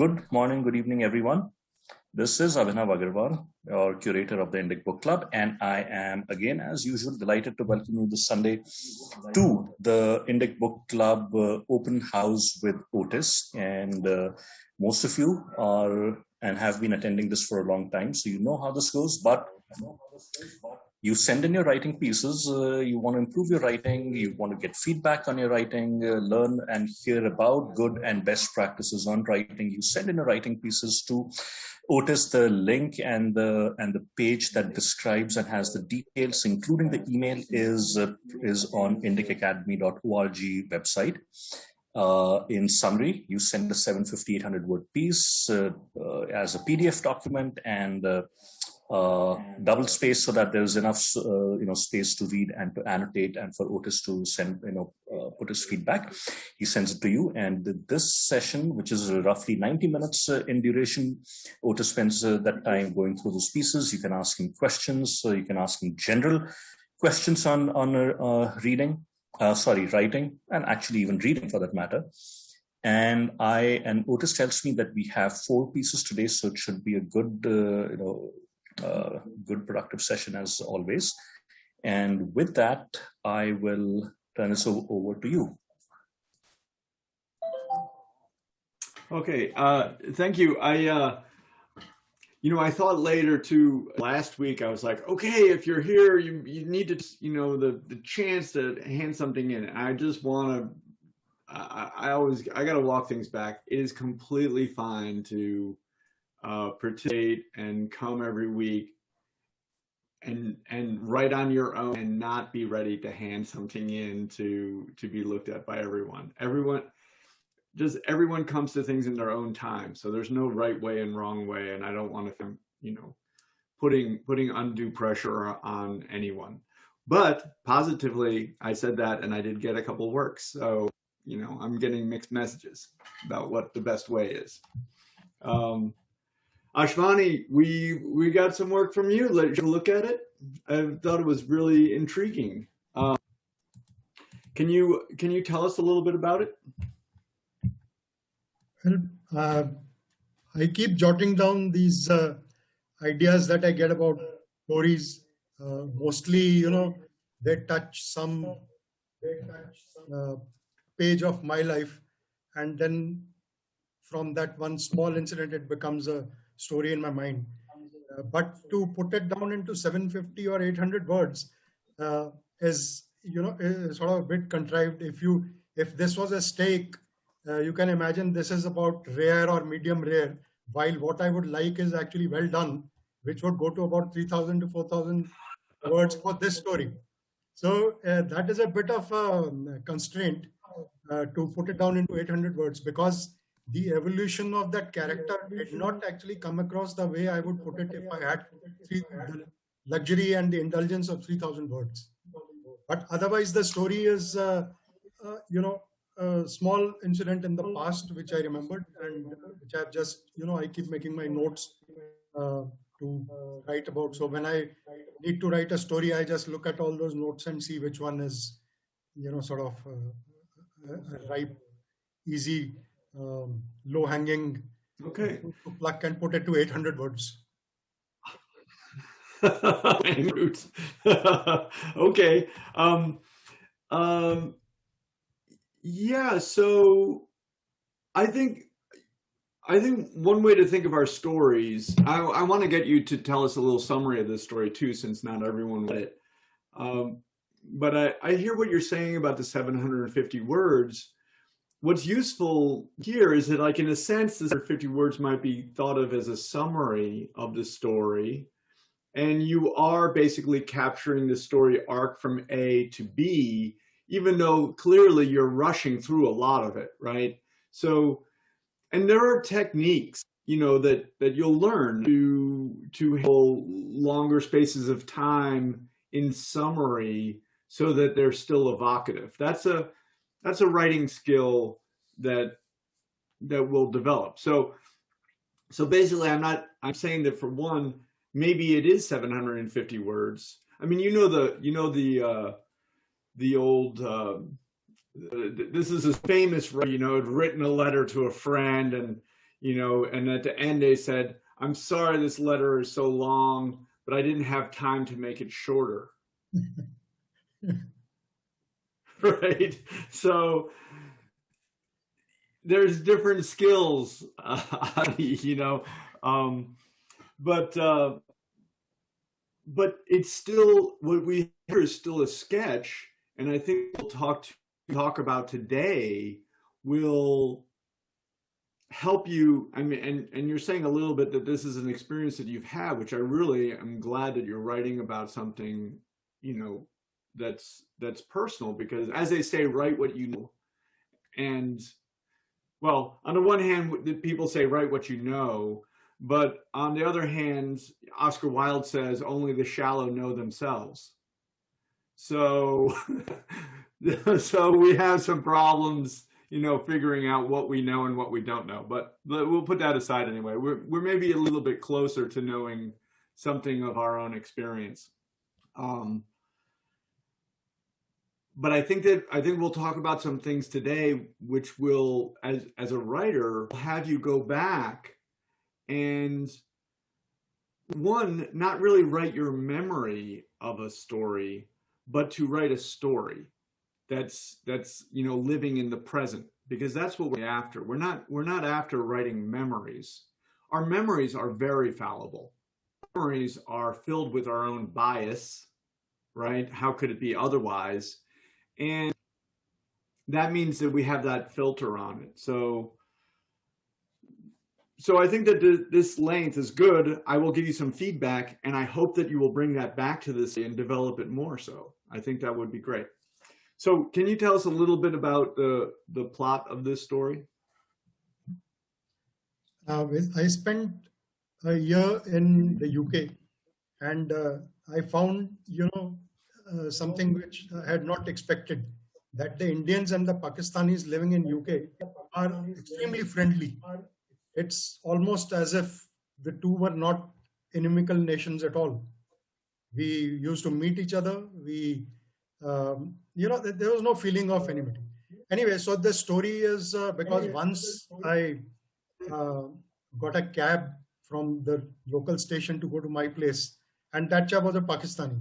good morning, good evening, everyone. This is Abhinav Agarwal, your curator of the Indic Book Club, and I am, again, as usual, delighted to welcome you this Sunday to the Indic Book Club open house with Otis. And most of you are and have been attending this for a long time, so you know how this goes, but you send in your writing pieces, you want to improve your writing, you want to get feedback on your writing, learn and hear about good and best practices on writing. You send in your writing pieces to Otis. The link and the page that describes and has the details, including the email, is on indicacademy.org website. In summary, you send a 750, 800-word piece as a PDF document and double space so that there's enough space to read and to annotate, and for Otis to send put his feedback. He sends it to you, and this session, which is roughly 90 minutes in duration, Otis spends that time going through those pieces. You can ask him questions, so you can ask him general questions on writing, and actually even reading for that matter. And Otis tells me that we have 4 pieces today, so it should be a good good productive session as always. And with that, I will turn this over to you. Okay, thank you. I thought later too, last week, I was like, okay, if you're here, you need to, the chance to hand something in. I just want to, I got to walk things back. It is completely fine to participate and come every week and write on your own and not be ready to hand something in to be looked at by everyone. Everyone comes to things in their own time. So there's no right way and wrong way. And I don't want to, putting undue pressure on anyone. But positively, I said that, and I did get a couple works. So, I'm getting mixed messages about what the best way is. Ashwani, we got some work from you. Let you look at it. I thought it was really intriguing. Can you tell us a little bit about it? Well, I keep jotting down these ideas that I get about stories. Mostly, they touch some page of my life, and then from that one small incident, it becomes a story in my mind. But to put it down into 750 or 800 words is sort of a bit contrived. If this was a steak, you can imagine this is about rare or medium rare, while what I would like is actually well done, which would go to about 3,000 to 4,000 words for this story. So that is a bit of a constraint to put it down into 800 words, because the evolution of that character did not actually come across the way I would put it if I had the luxury and the indulgence of 3,000 words. But otherwise, the story is, a small incident in the past, which I remembered, and which I've just, I keep making my notes to write about. So when I need to write a story, I just look at all those notes and see which one is, sort of ripe, easy, low-hanging, okay, to pluck and put it to 800 words. Okay. Yeah. So I think one way to think of our stories. I want to get you to tell us a little summary of this story too, since not everyone read it. But I hear what you're saying about the 750 words. What's useful here is that, like, in a sense, the 750 words might be thought of as a summary of the story, and you are basically capturing the story arc from A to B, even though clearly you're rushing through a lot of it, right? So, and there are techniques, that you'll learn to hold longer spaces of time in summary so that they're still evocative. That's a writing skill that will develop. So basically, I'm saying that, for one, maybe it is 750 words. I mean, the old, this is a famous, had written a letter to a friend, and and at the end they said, "I'm sorry this letter is so long, but I didn't have time to make it shorter." Right? So there's different skills, but it's still, what we hear is still a sketch, and I think we'll talk about today will help you. I mean, and you're saying a little bit that this is an experience that you've had, which I really am glad that you're writing about something, that's personal, because as they say, write what you know. And well, on the one hand, people say write what you know, but on the other hand, Oscar Wilde says only the shallow know themselves. So, so we have some problems, figuring out what we know and what we don't know. But we'll put that aside anyway. We're maybe a little bit closer to knowing something of our own experience. But I think we'll talk about some things today, which will, as a writer, have you go back and, one, not really write your memory of a story, but to write a story that's living in the present, because that's what we're after. We're not after writing memories. Our memories are very fallible. Memories are filled with our own bias, right? How could it be otherwise? And that means that we have that filter on it. So I think that this length is good. I will give you some feedback, and I hope that you will bring that back to this and develop it more. So I think that would be great. So can you tell us a little bit about the plot of this story? I spent a year in the UK, and I found, something which I had not expected, that the Indians and the Pakistanis living in UK are extremely friendly. It's almost as if the two were not inimical nations at all. We used to meet each other. There was no feeling of enmity. Anyway, so the story is because once I got a cab from the local station to go to my place, and that chap was a Pakistani.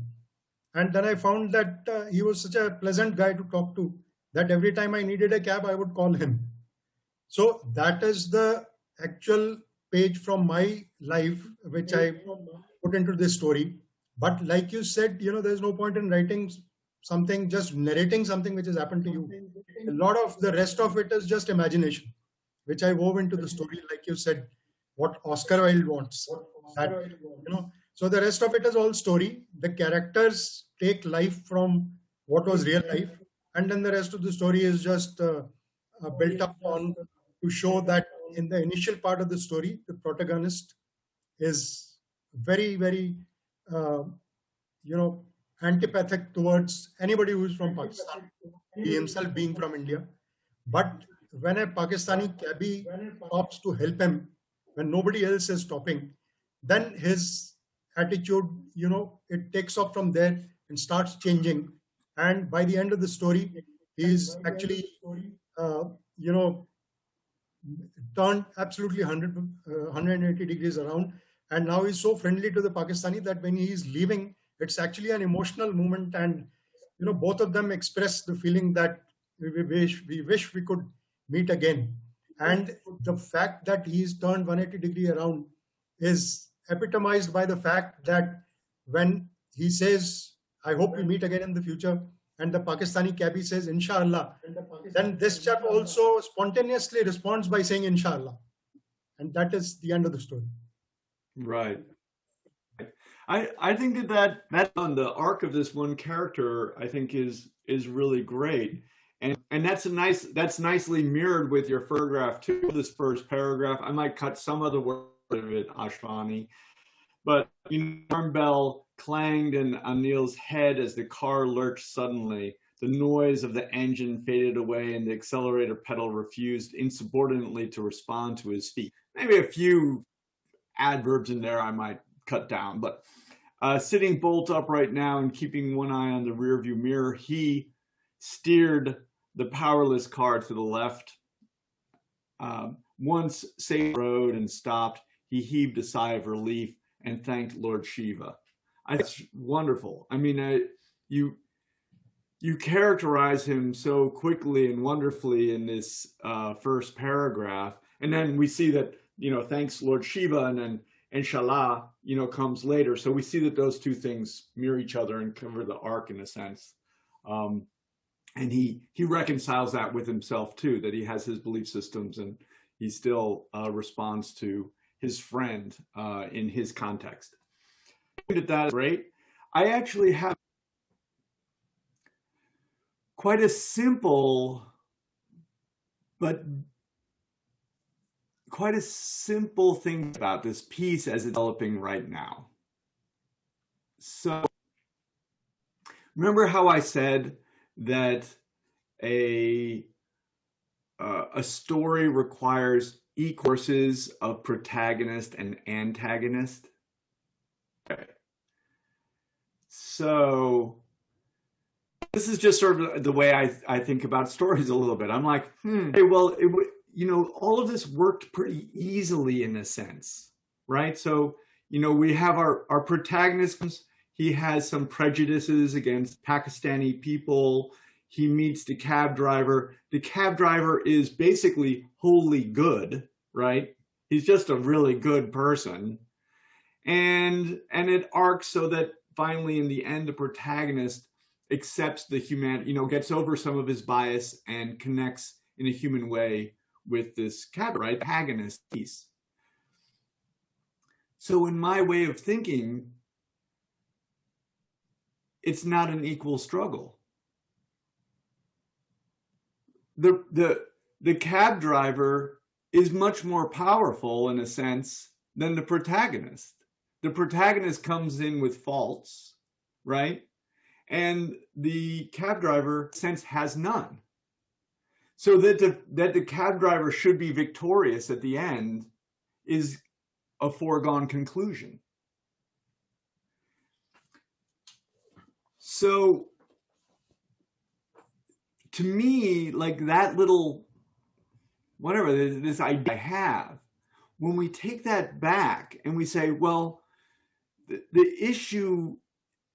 And then I found that he was such a pleasant guy to talk to, that every time I needed a cab, I would call him. So that is the actual page from my life, which I put into this story. But like you said, there's no point in writing something, just narrating something which has happened to you. A lot of the rest of it is just imagination, which I wove into the story, like you said, what Oscar Wilde wants. So the rest of it is all story. The characters take life from what was real life, and then the rest of the story is just built up on to show that in the initial part of the story, the protagonist is very, very, antipathic towards anybody who is from Pakistan, he himself being from India. But when a Pakistani cabbie stops to help him, when nobody else is stopping, then his attitude, it takes off from there and starts changing. And by the end of the story, he's actually, turned absolutely 180 degrees around. And now he's so friendly to the Pakistani that when he's leaving, it's actually an emotional moment. And, both of them express the feeling that we wish we could meet again. And the fact that he's turned 180 degrees around is epitomized by the fact that when he says, I hope we meet again in the future, and the Pakistani cabbie says, Inshallah, then this chap also spontaneously responds by saying, Inshallah. And that is the end of the story. Right. I think that on the arc of this one character, I think is really great. And that's nicely mirrored with your paragraph too, this first paragraph. I might cut some of the word of it, Ashwani. But alarm bell clanged in Anil's head as the car lurched suddenly. The noise of the engine faded away and the accelerator pedal refused insubordinately to respond to his feet. Maybe a few adverbs in there I might cut down, but sitting bolt upright now and keeping one eye on the rearview mirror, he steered the powerless car to the left. once saved the road and stopped, he heaved a sigh of relief and thanked Lord Shiva. That's wonderful. I mean, you characterize him so quickly and wonderfully in this first paragraph, and then we see that, you know, thanks Lord Shiva, and then inshallah, you know, comes later. So we see that those two things mirror each other and cover the arc in a sense. And he reconciles that with himself too, that he has his belief systems and he still responds to his friend in his context. I think that is great. I actually have quite a simple thing about this piece as it's developing right now. So remember how I said that a story requires courses of protagonist and antagonist? Okay. So this is just sort of the way I think about stories a little bit. I'm like, hey, well, you know, all of this worked pretty easily in a sense, right? So, you know, we have our protagonist. He has some prejudices against Pakistani people. He meets the cab driver. The cab driver is basically wholly good, right? He's just a really good person. And it arcs so that finally in the end, the protagonist accepts the humanity, you know, gets over some of his bias and connects in a human way with this cab, right? Antagonist piece. So in my way of thinking, it's not an equal struggle. The cab driver is much more powerful in a sense than the protagonist. The protagonist comes in with faults, right? And the cab driver, in a sense, has none. So that the cab driver should be victorious at the end is a foregone conclusion. So to me, like that little, whatever, this idea I have, when we take that back and we say, well, the issue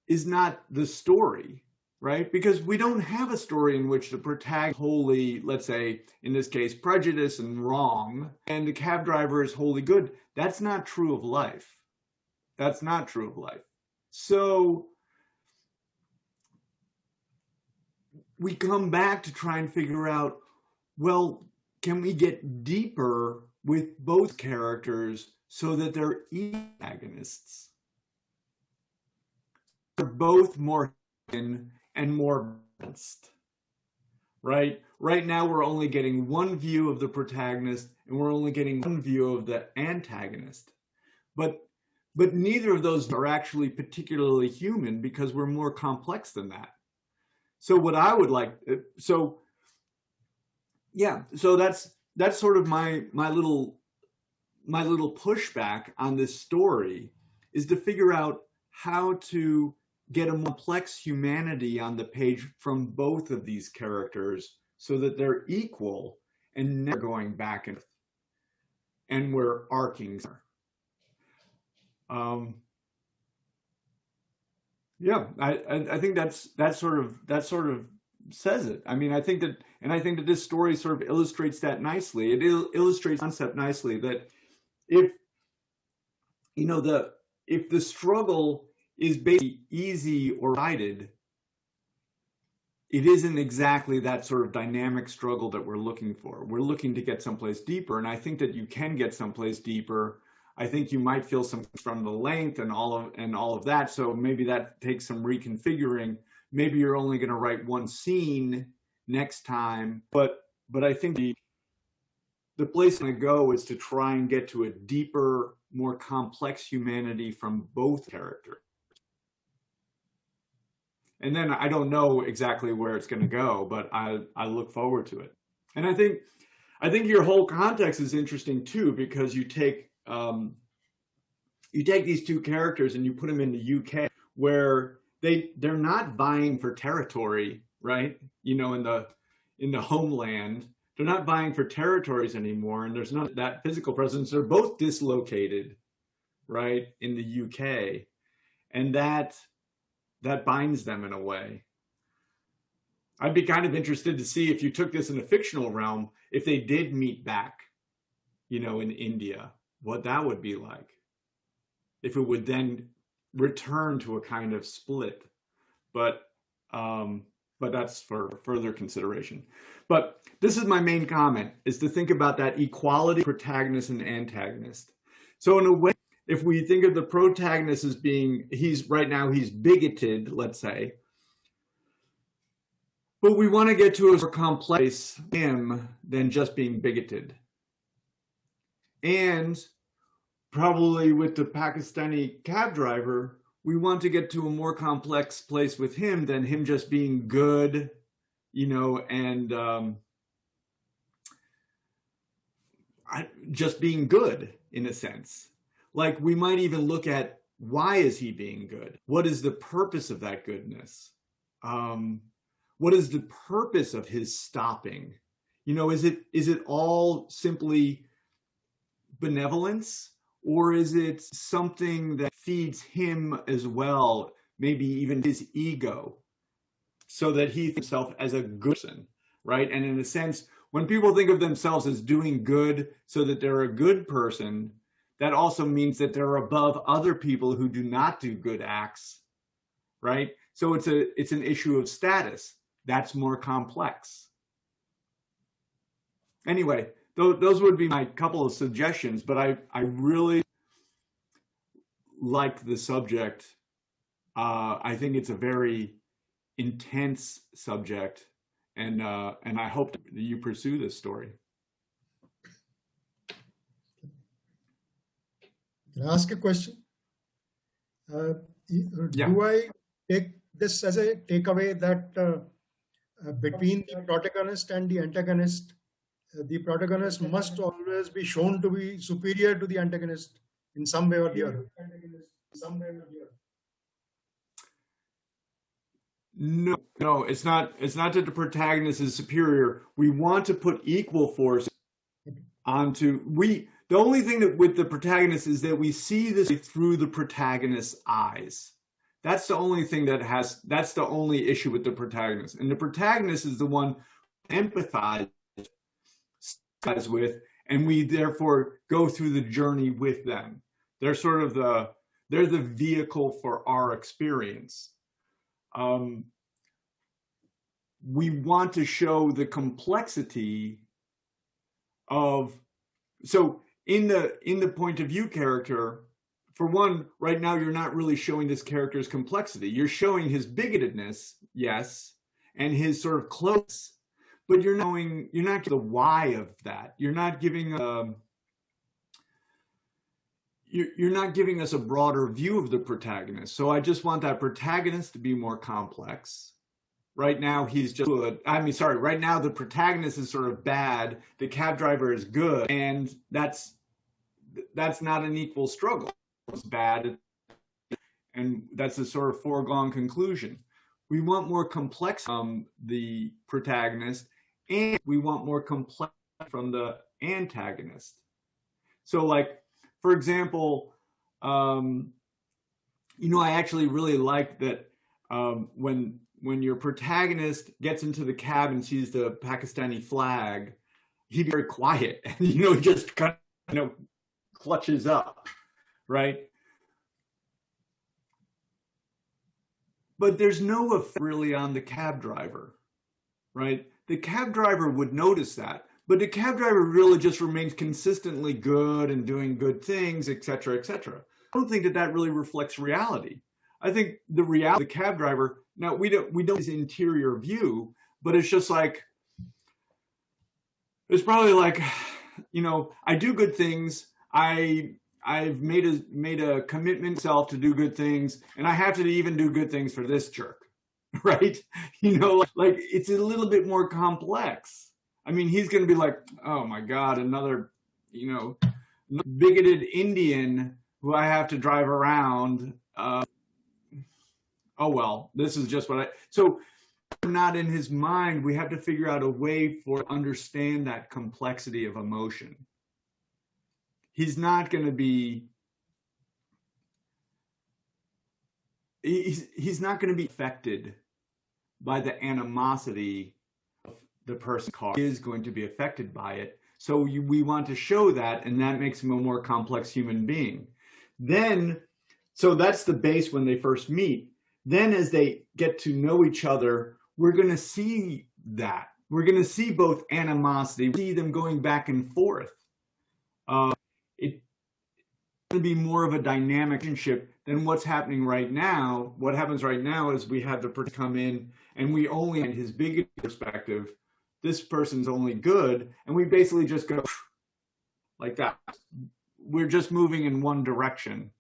is not the story, right? Because we don't have a story in which the protagonist is wholly, let's say, in this case, prejudice and wrong, and the cab driver is wholly good. That's not true of life. That's not true of life. So we come back to try and figure out, well, can we get deeper with both characters so that they're antagonists? They're both more human and more balanced, right? Right now, we're only getting one view of the protagonist and we're only getting one view of the antagonist. But neither of those are actually particularly human because we're more complex than that. So what I would like, so that's sort of my little pushback on this story, is to figure out how to get a complex humanity on the page from both of these characters so that they're equal and never going back and we're arcing. Yeah, I think that sort of says it. I mean, I think that this story sort of illustrates that nicely. It illustrates the concept nicely that if the struggle is basically easy or guided, it isn't exactly that sort of dynamic struggle that we're looking for. We're looking to get someplace deeper, and I think that you can get someplace deeper. I think you might feel some from the length and all of that. So maybe that takes some reconfiguring. Maybe you're only going to write one scene next time, but I think the place I'm going to go is to try and get to a deeper, more complex humanity from both characters. And then I don't know exactly where it's going to go, but I look forward to it. And I think your whole context is interesting too, because you take these two characters and you put them in the UK, where they're not vying for territory, right? You know, in the homeland, they're not vying for territories anymore, and there's not that physical presence. They're both dislocated, right, in the UK, and that binds them in a way. I'd be kind of interested to see, if you took this in a fictional realm, if they did meet back, you know, in India, what that would be like. If it would then return to a kind of split, but that's for further consideration. But this is my main comment, is to think about that equality, protagonist and antagonist. So in a way, if we think of the protagonist as being, right now he's bigoted, let's say, but we want to get to a more complex him than just being bigoted. And probably with the Pakistani cab driver, we want to get to a more complex place with him than him just being good, you know, and just being good in a sense. Like, we might even look at, why is he being good? What is the purpose of that goodness? What is the purpose of his stopping? You know, is it all simply benevolence, or is it something that feeds him as well, maybe even his ego, so that he thinks himself as a good person, right? And in a sense, when people think of themselves as doing good so that they're a good person, that also means that they're above other people who do not do good acts, right? So it's an issue of status. That's more complex. Anyway, those would be my couple of suggestions, but I really like the subject. I think it's a very intense subject, and I hope that you pursue this story. Can I ask a question? Yeah. Do I take this as a takeaway that between the protagonist and the antagonist, the protagonist must always be shown to be superior to the antagonist in some way or the other? No, it's not that the protagonist is superior. We want to put equal force onto, the only thing that with the protagonist is that we see this through the protagonist's eyes. That's the only thing that's the only issue with the protagonist. And the protagonist is the one empathize with, and we therefore go through the journey with them. They're sort of they're the vehicle for our experience. We want to show the complexity of, so in the point of view character, for one, right now you're not really showing this character's complexity. You're showing his bigotedness, yes, and his sort of close, but you're not giving the why of that. You're not giving you're not giving us a broader view of the protagonist. So I just want that protagonist to be more complex. Right now he's just good. Right now the protagonist is sort of bad, the cab driver is good, and that's not an equal struggle. It's bad, and that's a sort of foregone conclusion. We want more complex from the protagonist, and we want more complex from the antagonist. So, like, for example, you know, I actually really like that when your protagonist gets into the cab and sees the Pakistani flag, he'd be very quiet, and, you know, just kind of, you know, clutches up, right? But there's no effect really on the cab driver, right? The cab driver would notice that, but the cab driver really just remains consistently good and doing good things, et cetera, et cetera. I don't think that really reflects reality. I think the reality of the cab driver, now we don't his interior view, but it's just like, it's probably like, you know, I do good things. I've made a commitment myself to do good things, and I have to even do good things for this jerk, right? You know, like it's a little bit more complex. I mean, he's going to be like, oh my God, another, you know, bigoted Indian who I have to drive around. Oh well, this is just what so not in his mind, we have to figure out a way for understand that complexity of emotion. He's not going to be, he's not going to be affected by the animosity of the person. He is going to be affected by it. So we want to show that, and that makes him a more complex human being. Then, so that's the base when they first meet. Then as they get to know each other, we're going to see that. We're going to see both animosity, we see them going back and forth. It's going to be more of a dynamic relationship than what's happening right now. What happens right now is we have the person come in and we only, in his big perspective, this person's only good, and we basically just go like that. We're just moving in one direction.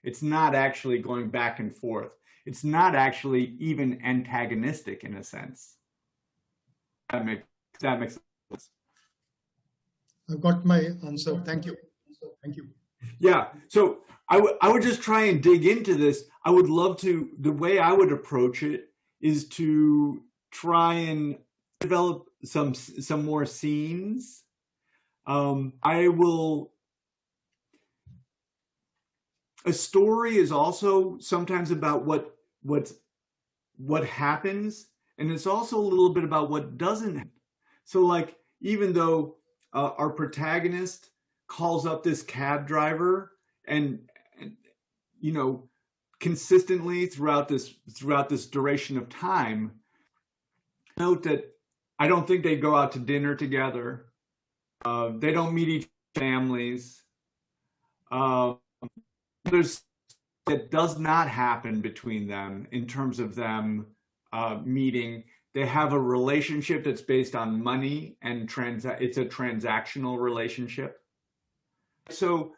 It's not actually going back and forth. It's not actually even antagonistic in a sense. That makes sense. I've got my answer. Thank you. Thank you. Yeah. So I would just try and dig into this. I would love to, the way I would approach it is to try and develop some more scenes. A story is also sometimes about what happens, and it's also a little bit about what doesn't happen. So like, even though our protagonist calls up this cab driver and you know, consistently throughout this duration of time, note that I don't think they go out to dinner together. They don't meet each families. That does not happen between them in terms of them meeting. They have a relationship that's based on money and it's a transactional relationship. So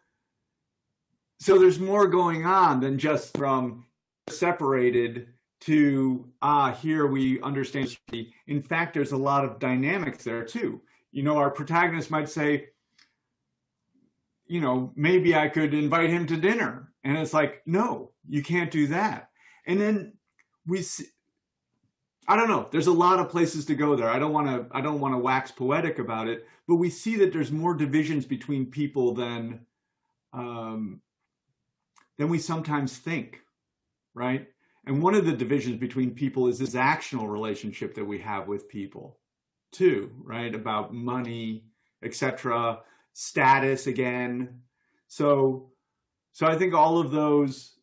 there's more going on than just from separated to, here we understand. In fact, there's a lot of dynamics there too. You know, our protagonist might say, you know, maybe I could invite him to dinner. And it's like, no, you can't do that. And then we see, I don't know, there's a lot of places to go there. I don't want to wax poetic about it, but we see that there's more divisions between people than we sometimes think, right? And one of the divisions between people is this actional relationship that we have with people too, right? About money, etc., status again. So I think all of those,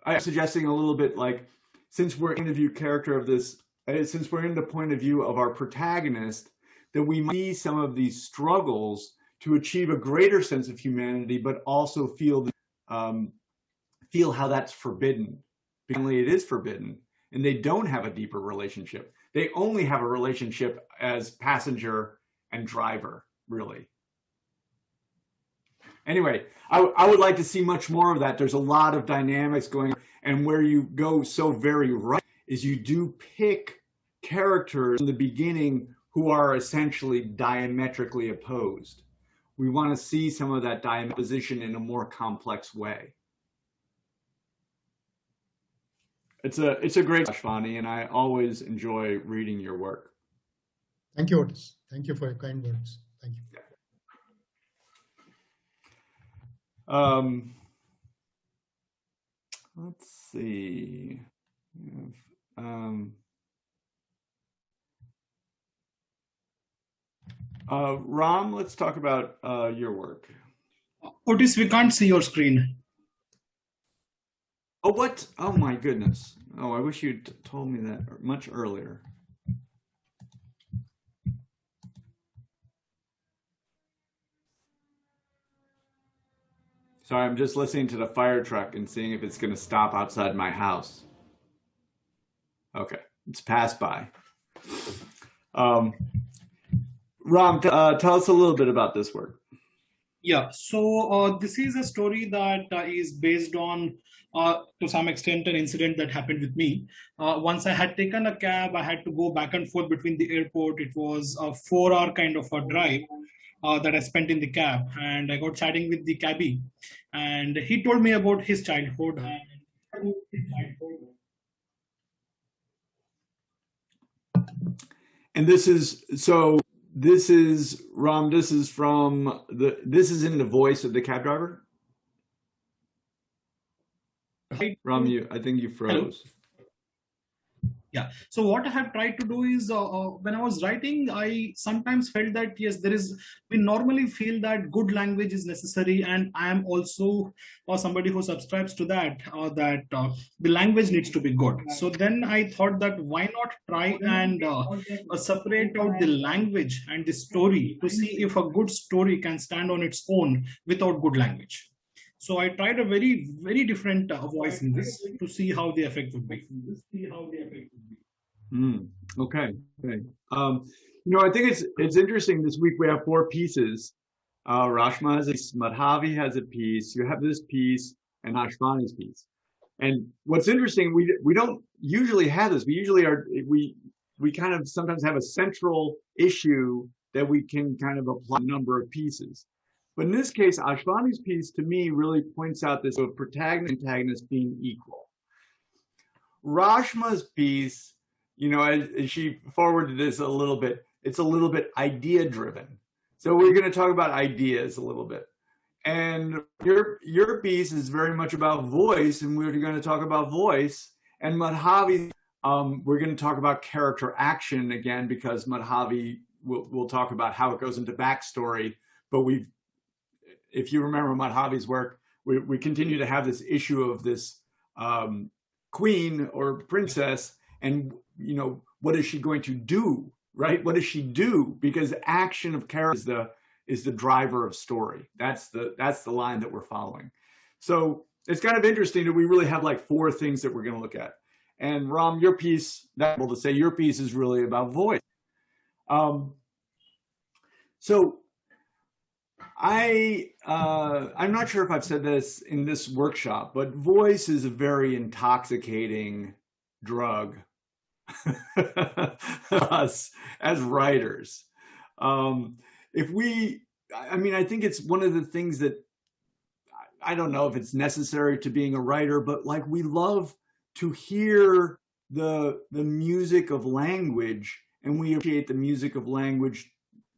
I'm suggesting a little bit like, since we're in the view character of this, since we're in the point of view of our protagonist, that we might see some of these struggles to achieve a greater sense of humanity, but also feel how that's forbidden. Because it is forbidden, and they don't have a deeper relationship. They only have a relationship as passenger and driver, really. Anyway, I would like to see much more of that. There's a lot of dynamics going on, and where you go so very right is you do pick characters in the beginning who are essentially diametrically opposed. We want to see some of that opposition in a more complex way. It's a great Ashwani, and I always enjoy reading your work. Thank you, Otis. Thank you for your kind words. Thank you. Let's see. Ram, let's talk about your work. Otis, we can't see your screen. Oh, what? Oh, my goodness. Oh, I wish you'd told me that much earlier. Sorry, I'm just listening to the fire truck and seeing if it's going to stop outside my house. Okay, it's passed by. Ram, tell us a little bit about this work. Yeah, so this is a story that is based on, to some extent, an incident that happened with me. Once I had taken a cab, I had to go back and forth between the airport. It was a 4-hour kind of a drive that I spent in the cab, and I got chatting with the cabbie, and he told me about his childhood. And this is Ram. This is from this is in the voice of the cab driver. Ram, I think you froze. Hello? Yeah. So what I have tried to do is when I was writing, I sometimes felt that, yes, we normally feel that good language is necessary. And I am also somebody who subscribes to that, the language needs to be good. So then I thought that why not try and separate out the language and the story to see if a good story can stand on its own without good language. So I tried a very, very different voice in this to see how the effect would be. Okay. I think it's interesting. This week we have 4 pieces. Rashma has a piece, Madhavi has a piece. You have this piece and Ashwani's piece. And what's interesting, we don't usually have this. We usually we kind of sometimes have a central issue that we can kind of apply a number of pieces. But in this case, Ashwani's piece to me really points out this of protagonist and antagonist being equal. Rashma's piece, as she forwarded this a little bit, it's a little bit idea driven. So we're going to talk about ideas a little bit. And your piece is very much about voice, and we're going to talk about voice. And Madhavi, we're going to talk about character action again, because Madhavi will talk about how it goes into backstory. But if you remember Madhavi's work, we continue to have this issue of this queen or princess, and what is she going to do, right? What does she do? Because action of character is the driver of story. That's the line that we're following. So it's kind of interesting that we really have like 4 things that we're going to look at. And Ram, your piece, that's able to say your piece is really about voice. So I'm not sure if I've said this in this workshop, but voice is a very intoxicating drug us as writers. I think it's one of the things that I don't know if it's necessary to being a writer, but like we love to hear the music of language, and we appreciate the music of language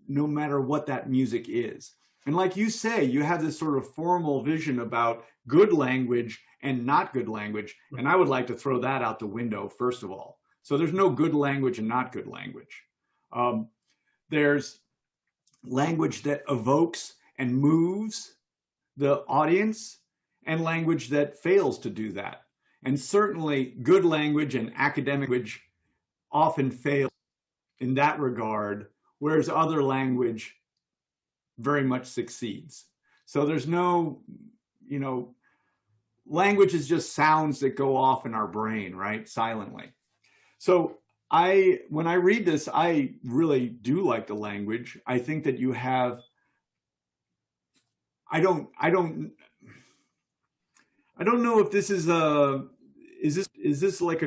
no matter what that music is. And like you say, you have this sort of formal vision about good language and not good language. And I would like to throw that out the window, first of all. So there's no good language and not good language. There's language that evokes and moves the audience, and language that fails to do that. And certainly good language and academic language often fail in that regard, whereas other language very much succeeds. So there's no, language is just sounds that go off in our brain, right? Silently. So when I read this, I really do like the language. I think that you have, I don't know if this is is this like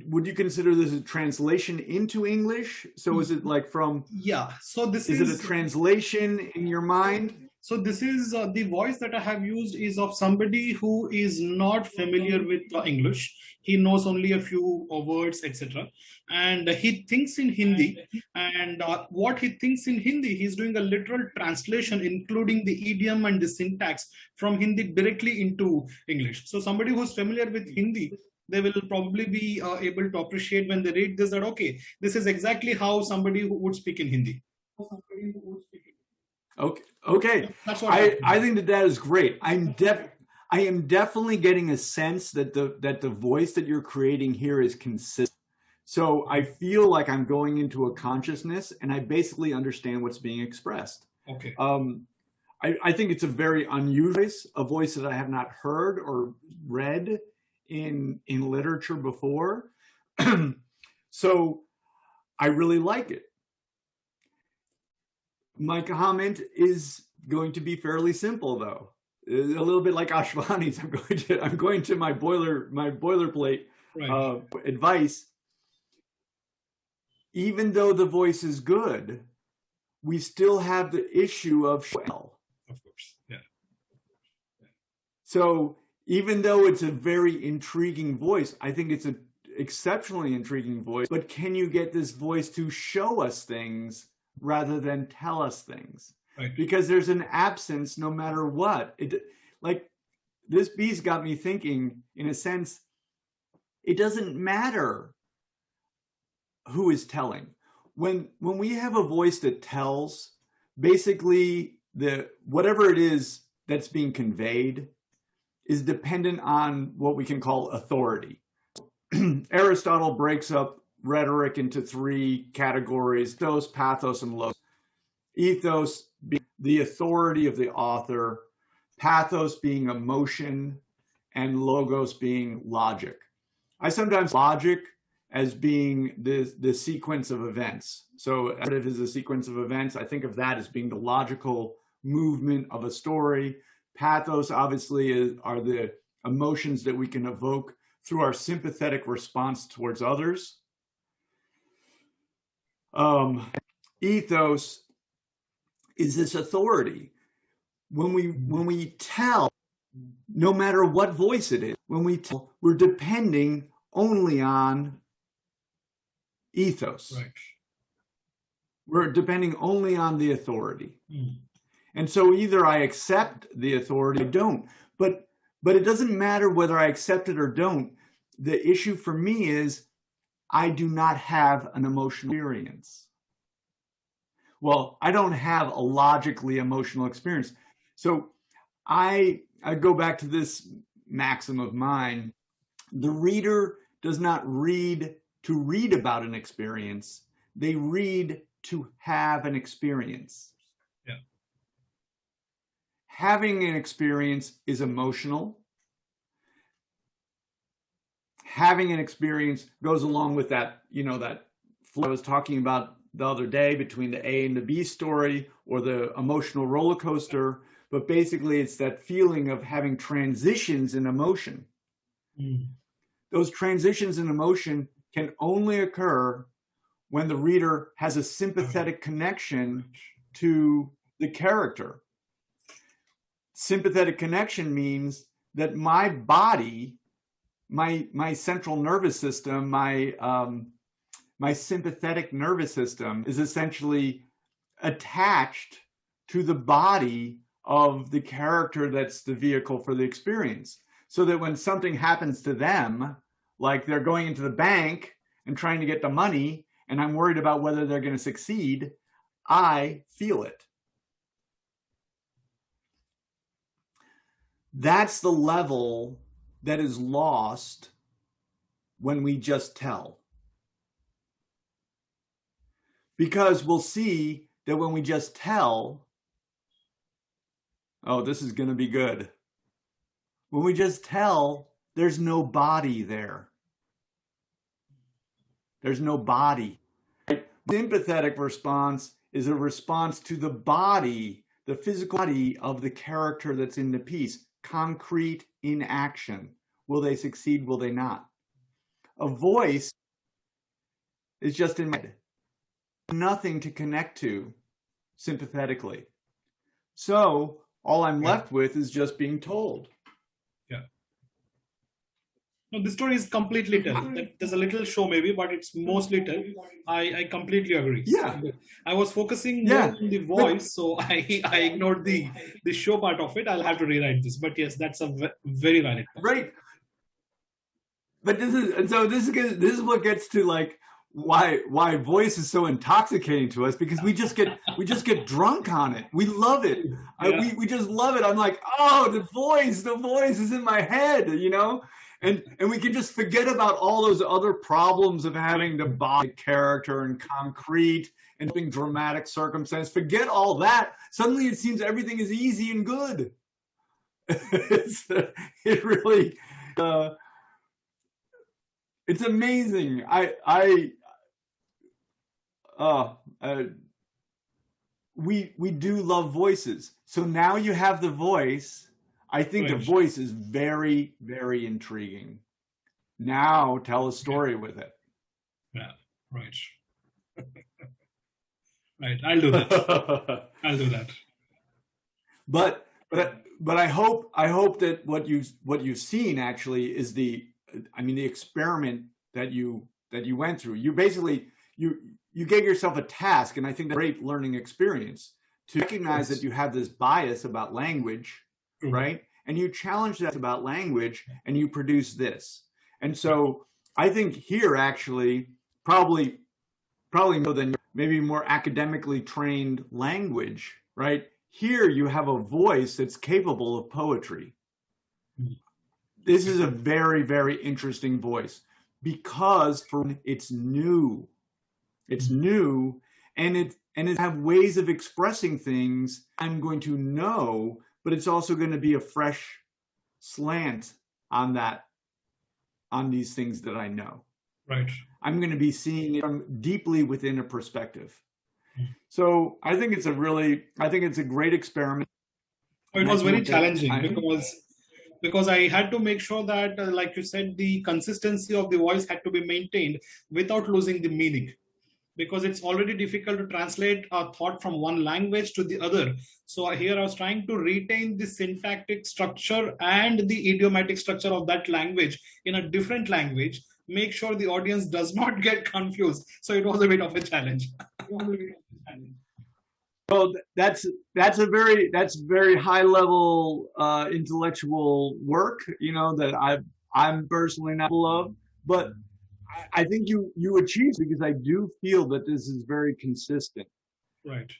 would you consider this a translation into English? So is it like from, yeah, so this is it a translation in your mind? So this is the voice that I have used is of somebody who is not familiar with English. He knows only a few words, etc. And he thinks in Hindi. And what he thinks in Hindi, he's doing a literal translation, including the idiom and the syntax from Hindi directly into English. So somebody who's familiar with Hindi, they will probably be able to appreciate when they read this that, okay, this is exactly how somebody who would speak in Hindi. Okay. I think that is great. I am definitely getting a sense that the voice that you're creating here is consistent. So I feel like I'm going into a consciousness, and I basically understand what's being expressed. Okay. I think it's a very unusual voice, a voice that I have not heard or read in literature before. So I really like it. My comment is going to be fairly simple, though. A little bit like Ashwani's. I'm going to my boilerplate advice. Even though the voice is good, we still have the issue of shell. Of course, yeah. So even though it's a very intriguing voice, I think exceptionally intriguing voice, but can you get this voice to show us things rather than tell us things? Right. Because there's an absence no matter what. Like this piece got me thinking, in a sense, it doesn't matter who is telling. When we have a voice that tells, basically whatever it is that's being conveyed is dependent on what we can call authority. Aristotle breaks up rhetoric into three categories: ethos, pathos, and logos. Ethos being the authority of the author, pathos being emotion, and logos being logic. I sometimes logic as being the sequence of events. So narrative is a sequence of events. I think of that as being the logical movement of a story. Pathos obviously are the emotions that we can evoke through our sympathetic response towards others. Ethos is this authority. When we tell, no matter what voice it is, when we tell, we're depending only on ethos. Right. We're depending only on the authority. And so either I accept the authority or don't. But it doesn't matter whether I accept it or don't. The issue for me is I do not have an emotional experience. Well, I don't have a logically emotional experience. So I go back to this maxim of mine. The reader does not read to read about an experience. They read to have an experience. Yeah. Having an experience is emotional. Having an experience goes along with that, that flow I was talking about the other day between the A and the B story, or the emotional roller coaster. But basically it's that feeling of having transitions in emotion. Those transitions in emotion can only occur when the reader has a sympathetic connection to the character. Sympathetic connection means that my body, my central nervous system, my sympathetic nervous system is essentially attached to the body of the character that's the vehicle for the experience. So that when something happens to them, like they're going into the bank and trying to get the money, and I'm worried about whether they're going to succeed, I feel it. That's the level that is lost when we just tell. Because we'll see that when we just tell, oh, this is going to be good. When we just tell, there's no body there. There's no body. Sympathetic response is a response to the body, the physical body of the character that's in the piece. Concrete in action. Will they succeed? Will they not? A voice is just in my head. Nothing to connect to sympathetically. So all I'm left with is just being told. Yeah. No, the story is completely tell. There's a little show maybe, but it's mostly tell. I completely agree. Yeah. I was focusing more on the voice, so I ignored the show part of it. I'll have to rewrite this. But yes, that's a very valid point. Right. But this is what gets to like why voice is so intoxicating to us, because we just get drunk on it. We love it. Yeah. We just love it. I'm like, oh, the voice is in my head, and we can just forget about all those other problems of having the body character and concrete and being dramatic circumstance. Forget all that. Suddenly it seems everything is easy and good. It really it's amazing. We do love voices. So now you have the voice. I think the voice is very, very intriguing. Now tell a story with it. Yeah, right. Right, I'll do that. I'll do that. But I hope that what you've seen actually is the experiment that you went through. You basically you gave yourself a task, and I think that's a great learning experience to recognize that you have this bias about language, right? And you challenge that about language, and you produce this. And so I think here actually probably more than maybe more academically trained language, right? Here you have a voice that's capable of poetry. This is a very, very interesting voice because it's new. It's new, and it have ways of expressing things I'm going to know, but it's also going to be a fresh slant on these things that I know. Right. I'm going to be seeing it from deeply within a perspective. So I think it's a great experiment. It was very challenging because I had to make sure that, like you said, the consistency of the voice had to be maintained without losing the meaning. Because it's already difficult to translate a thought from one language to the other. So here I was trying to retain the syntactic structure and the idiomatic structure of that language in a different language, make sure the audience does not get confused. So it was a bit of a challenge. Well, that's very high level intellectual work, that I'm personally not full of, but I think you achieved, because I do feel that this is very consistent. Right.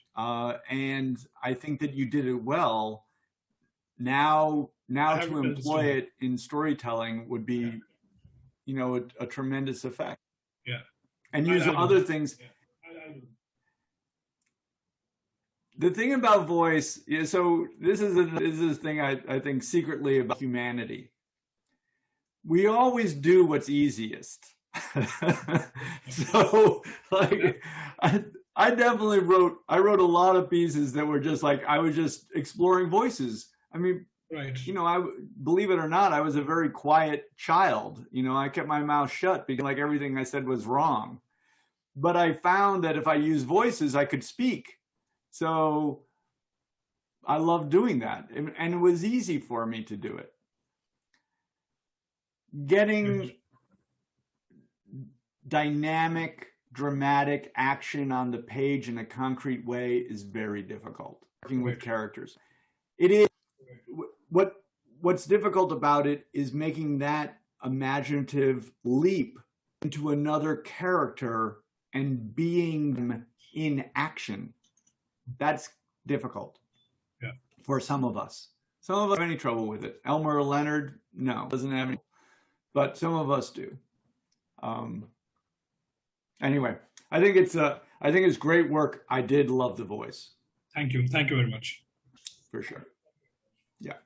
And I think that you did it well. Now to employ it in storytelling would be, a tremendous effect. Yeah. And use other things. Yeah. The thing about voice is, so this is a thing I think secretly about humanity. We always do what's easiest. So like I definitely wrote a lot of pieces that were just like I was just exploring voices. I mean, right. I believe it or not, I was a very quiet child. I kept my mouth shut because like everything I said was wrong. But I found that if I used voices, I could speak. So I loved doing that, and it was easy for me to do it. Getting dynamic, dramatic action on the page in a concrete way is very difficult. Working with characters, it is. What's difficult about it is making that imaginative leap into another character and being them in action. That's difficult. Yeah. For some of us. Some of us have any trouble with it. Elmer Leonard, no, doesn't have any, but some of us do. Anyway, I think it's great work. I did love the voice. Thank you very much. For sure. Yeah.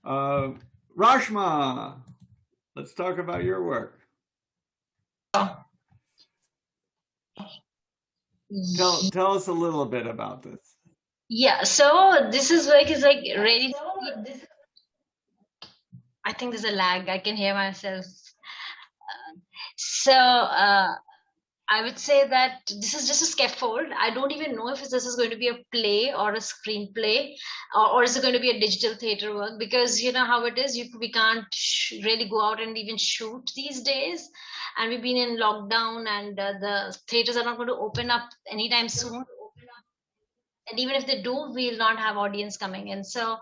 Rashma, let's talk about your work. Tell us a little bit about this. Yeah, so this is work is like really. I think there's a lag. I can hear myself. I would say that this is just a scaffold. I don't even know if this is going to be a play or a screenplay, or is it going to be a digital theater work? Because you know how it is. We can't really go out and even shoot these days. And we've been in lockdown, and the theaters are not going to open up anytime soon. And even if they do, we'll not have audience coming in. So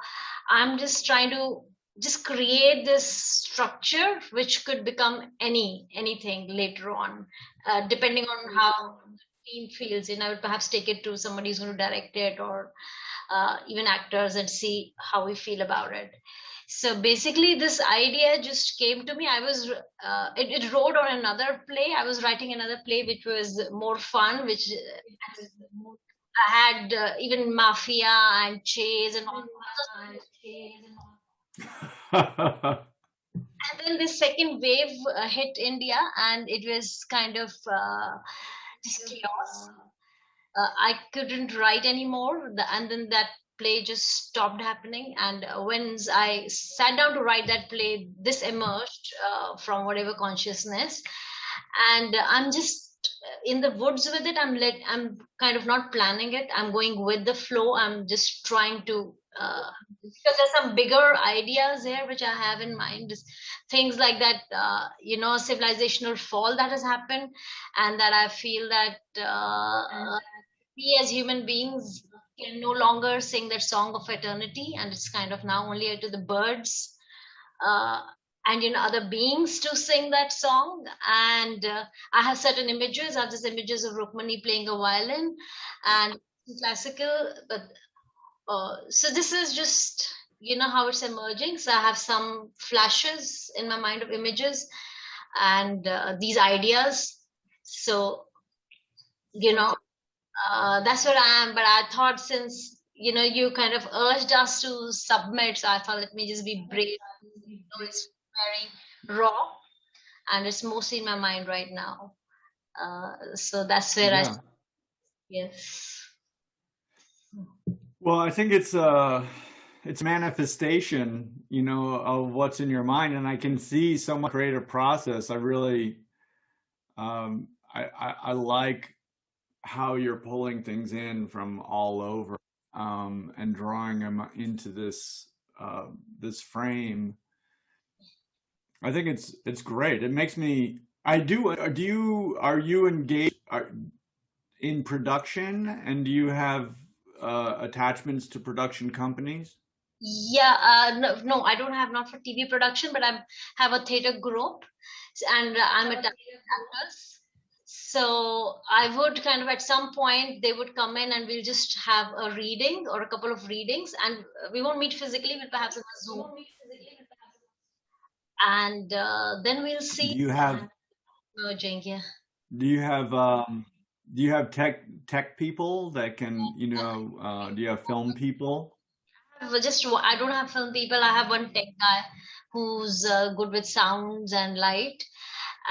I'm just trying to just create this structure which could become anything later on, depending on how the team feels. I would perhaps take it to somebody who's going to direct it, or even actors, and see how we feel about it. So basically this idea just came to me. I was it rode on another play. I was writing another play which was more fun, which I had even mafia and chase and all. And then the second wave hit India, and it was kind of just chaos. I couldn't write anymore, and then that play just stopped happening. And when I sat down to write that play, this emerged from whatever consciousness, and I'm just in the woods with it. I'm kind of not planning it. I'm going with the flow. I'm just trying to because there's some bigger ideas here which I have in mind. Just things like that, civilizational fall that has happened, and that I feel that we as human beings can no longer sing that song of eternity, and it's kind of now only to the birds uh, and other beings to sing that song. And I have certain images. I have these images of Rukmani playing a violin and classical, but so this is just how it's emerging. So I have some flashes in my mind of images and these ideas. So that's where I am. But I thought, since you kind of urged us to submit, so I thought, let me just be brave. It's very raw, and it's mostly in my mind right now. So that's where Yeah. yes. Well, I think it's manifestation, of what's in your mind, and I can see so much creative process. I really, I like how you're pulling things in from all over, and drawing them into this frame. I think it's great. It makes me. Are you engaged in production, and do you have attachments to production companies? Yeah, no, I don't have, not for TV production, but I have a theater group, and I'm attached to actors. So I would kind of, at some point, they would come in and we'll just have a reading or a couple of readings, and we won't meet physically, but perhaps on a Zoom, and then we'll Do see you have merging. Yeah. do you have tech people that can, do you have film people? I don't have film people. I have one tech guy who's good with sounds and light,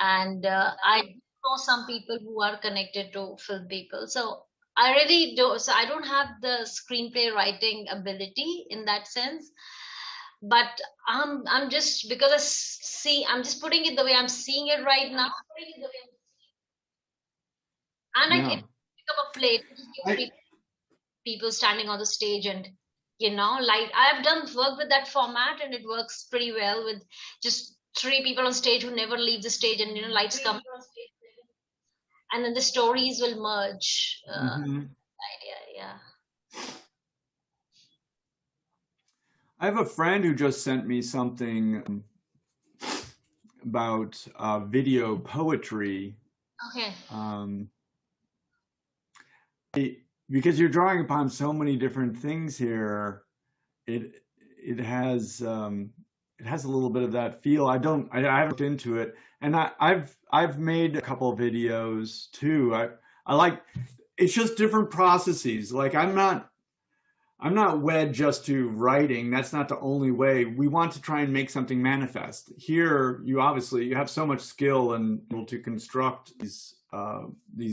and I know some people who are connected to film people. So I really do. So I don't have the screenplay writing ability in that sense, but I'm just, because I'm just putting it the way I'm seeing it right now, and I Yeah. can pick up a plate, three people standing on the stage, and like I've done work with that format, and it works pretty well with just three people on stage who never leave the stage, and lights come, and then the stories will merge. Idea, yeah. I have a friend who just sent me something about video poetry. Okay. Because you're drawing upon so many different things here, it has a little bit of that feel. I haven't looked into it, and I've made a couple of videos too. I like, it's just different processes. Like I'm not wed just to writing. That's not the only way. We want to try and make something manifest. Here, you have so much skill and able to construct these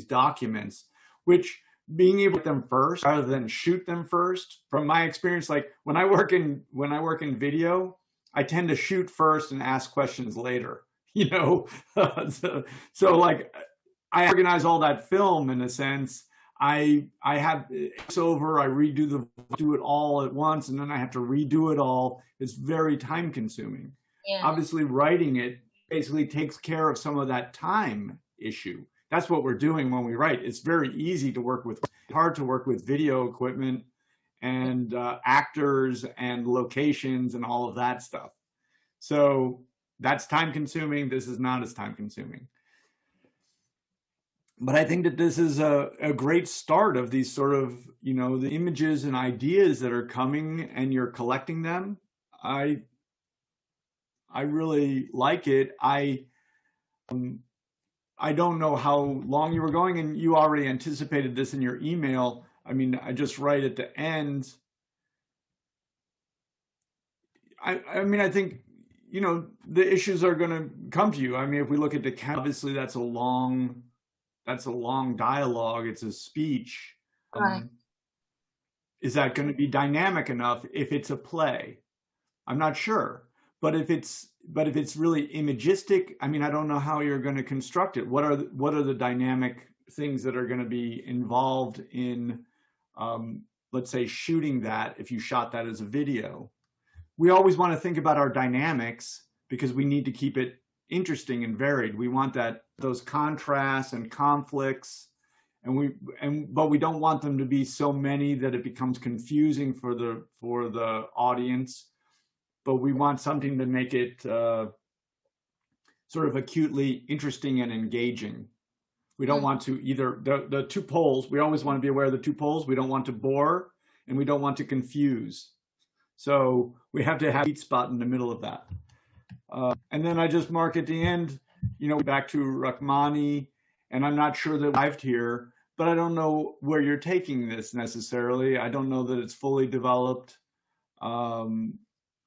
documents, which being able to get them first rather than shoot them first. From my experience, like when I work in video, I tend to shoot first and ask questions later. So like I organize all that film in a sense. I have it's over. I do it all at once, and then I have to redo it all. It's very time consuming. Yeah. Obviously, writing it basically takes care of some of that time issue. That's what we're doing when we write. It's very easy to work with, hard to work with video equipment and actors and locations and all of that stuff. So that's time consuming. This is not as time consuming. But I think that this is a great start of these sort of, the images and ideas that are coming, and you're collecting them. I really like it. I don't know how long you were going, and you already anticipated this in your email. I mean, I just write at the end. I mean, I think, the issues are going to come to you. I mean, if we look at the obviously that's a long dialogue. It's a speech. Right. Is that going to be dynamic enough if it's a play? I'm not sure. But if it's really imagistic, I mean, I don't know how you're going to construct it. What are the dynamic things that are going to be involved in let's say, shooting that, if you shot that as a video, we always want to think about our dynamics because we need to keep it interesting and varied. We want those contrasts and conflicts, but we don't want them to be so many that it becomes confusing for the audience. But we want something to make it sort of acutely interesting and engaging. We don't want to either, the two poles, we always want to be aware of the two poles. We don't want to bore and we don't want to confuse. So we have to have a sweet spot in the middle of that. And then I just mark at the end, back to Rachmani, and I'm not sure that we've arrived here, but I don't know where you're taking this necessarily. I don't know that it's fully developed.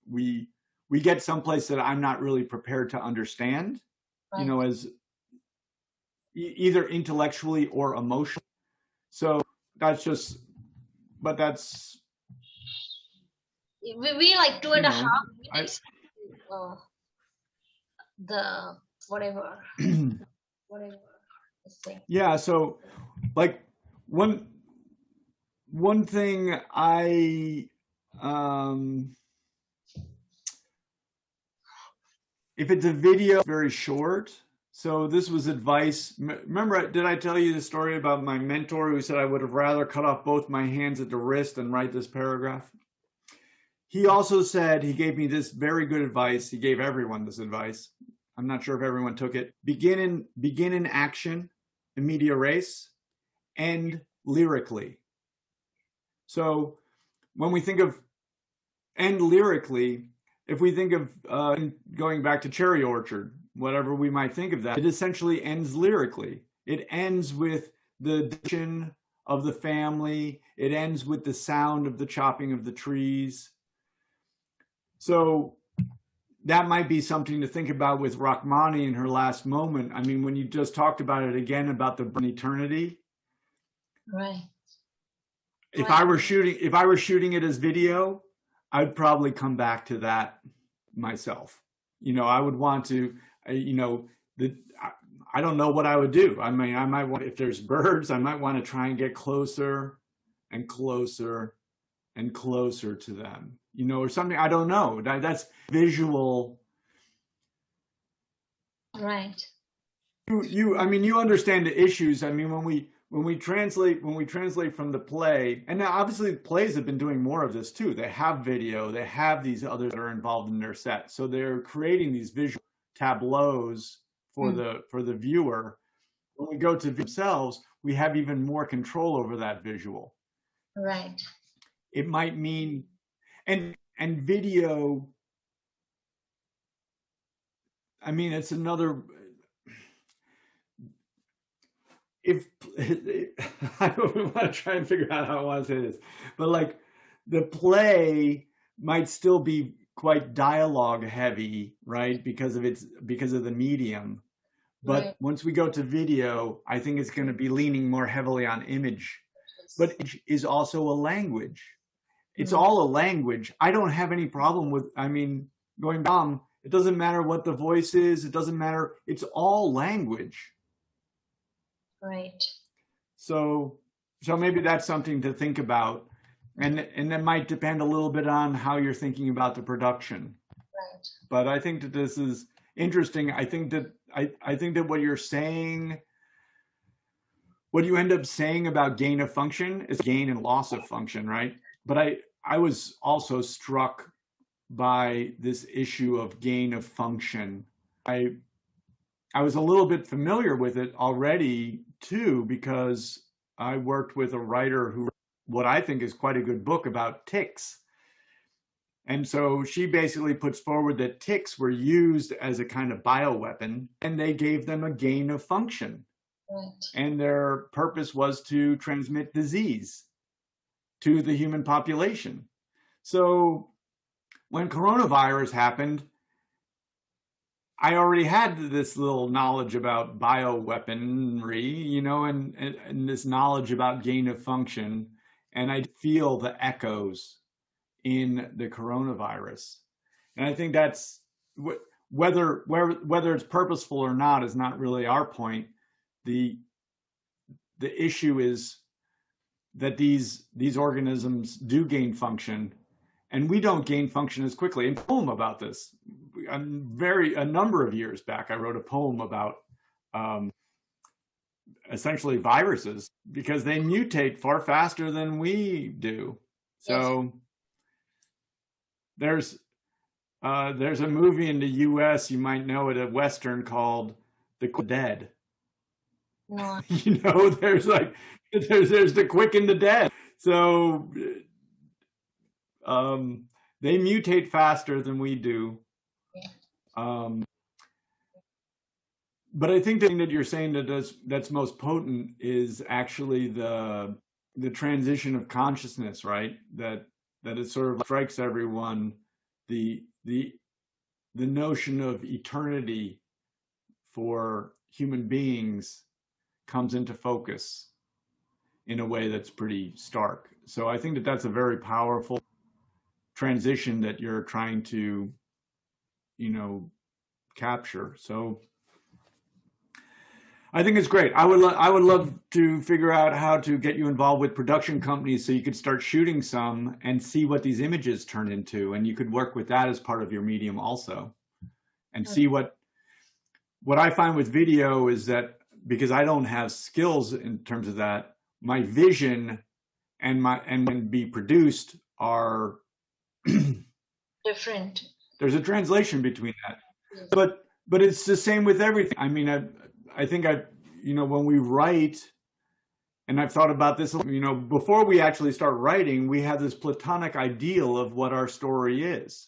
We get someplace that I'm not really prepared to understand, Right. As either intellectually or emotionally. So that's just, but that's. We like 2.5 minutes. The whatever. Yeah. So like one thing if it's a video, very short. So this was advice. Remember, did I tell you the story about my mentor who said I would have rather cut off both my hands at the wrist than write this paragraph? He also said, he gave me this very good advice. He gave everyone this advice. I'm not sure if everyone took it. Begin in action, in media res, end lyrically. So when we think of end lyrically, if we think of going back to Cherry Orchard, whatever we might think of that, it essentially ends lyrically. It ends with the diction of the family. It ends with the sound of the chopping of the trees. So that might be something to think about with Rachmani in her last moment. I mean, when you just talked about it again, about the eternity. Right. If I were shooting it as video, I'd probably come back to that myself. I would want to, I don't know what I would do. I mean, I might want, if there's birds, I might want to try and get closer and closer and closer to them, or something. I don't know. That's visual. Right. You understand the issues. I mean, when we translate from the play, and now obviously plays have been doing more of this too. They have video, they have these others that are involved in their set. So they're creating these visual tableaus for the viewer. When we go to themselves, we have even more control over that visual. Right. It might mean, and video, I mean, it's another, I don't want to try and figure out how I want to say this, but like the play might still be quite dialogue heavy, right? Because of the medium. But Right. Once we go to video, I think it's going to be leaning more heavily on image. But it is also a language. It's all a language. I don't have any problem with, going down, it doesn't matter what the voice is. It doesn't matter. It's all language. Right. So maybe that's something to think about. And that might depend a little bit on how you're thinking about the production. Right. But I think that this is interesting. I think that what you're saying, what you end up saying about gain of function is gain and loss of function, right? But I was also struck by this issue of gain of function. I was a little bit familiar with it already too, because I worked with a writer who wrote what I think is quite a good book about ticks. And so she basically puts forward that ticks were used as a kind of bioweapon, and they gave them a gain of function. Right. And their purpose was to transmit disease to the human population. So when coronavirus happened, I already had this little knowledge about bioweaponry, and this knowledge about gain of function. And I feel the echoes in the coronavirus. And I think that's whether it's purposeful or not is not really our point. The issue is that these organisms do gain function, and we don't gain function as quickly. And a poem about this, a number of years back, I wrote a poem about essentially viruses, because they mutate far faster than we do. So there's a movie in the US, you might know it, a Western called The Dead. No. You know, there's the quick and the dead. So they mutate faster than we do. But I think the thing that you're saying that's most potent is actually the transition of consciousness, right? That it sort of strikes everyone, the notion of eternity for human beings comes into focus in a way that's pretty stark. So I think that that's a very powerful transition that you're trying to, capture. So I think it's great. I would love to figure out how to get you involved with production companies so you could start shooting some and see what these images turn into, and you could work with that as part of your medium also, and see what I find with video is that, because I don't have skills in terms of that, my vision and when be produced are different. There's a translation between that. Yes. But it's the same with everything. I mean, I think when we write, and I've thought about this, before we actually start writing, we have this platonic ideal of what our story is.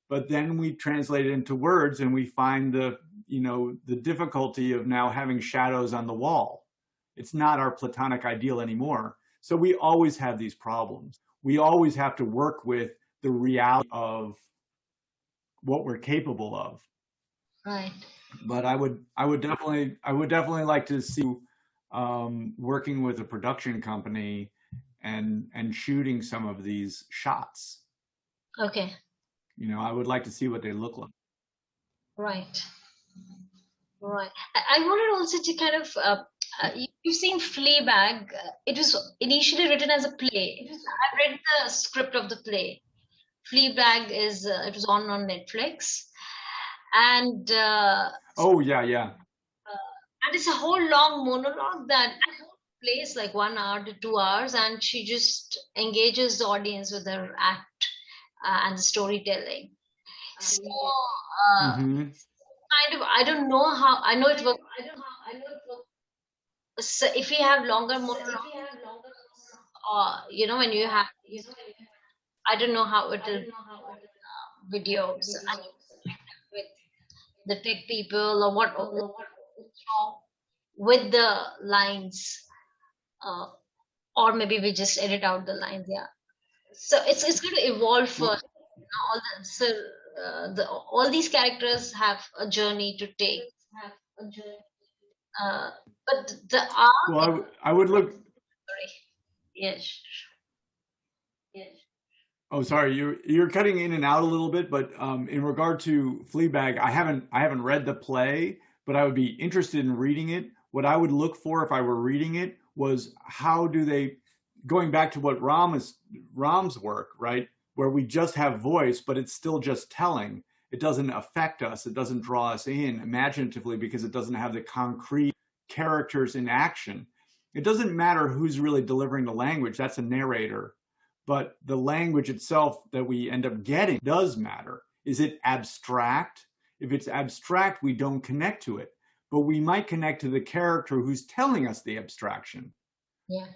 But then we translate it into words, and we find the difficulty of now having shadows on the wall. It's not our platonic ideal anymore. So we always have these problems. We always have to work with the reality of what we're capable of. Right. But I would definitely like to see working with a production company and shooting some of these shots. Okay. I would like to see what they look like. Right. Right. I wanted also to kind of, you've seen Fleabag. It was initially written as a play. I read the script of the play. Fleabag it was on Netflix. And oh yeah. And it's a whole long monologue that plays like 1 hour to 2 hours, and she just engages the audience with her act and the storytelling. So kind of, I don't know how. I know it works. So if you have longer monologues, when you have, I don't know how it will videos with the tech people or what with the lines, or maybe we just edit out the lines. Yeah. So it's going to evolve for all these characters have a journey to take. But the art. Well, I would look. Sorry. Yes. Oh, sorry, you're cutting in and out a little bit, but in regard to Fleabag, I haven't read the play, but I would be interested in reading it. What I would look for if I were reading it was how do they, going back to what Ram's work, right, where we just have voice, but it's still just telling. It doesn't affect us. It doesn't draw us in imaginatively because it doesn't have the concrete characters in action. It doesn't matter who's really delivering the language. That's a narrator. But the language itself that we end up getting does matter. Is it abstract? If it's abstract, we don't connect to it. But we might connect to the character who's telling us the abstraction. Yeah.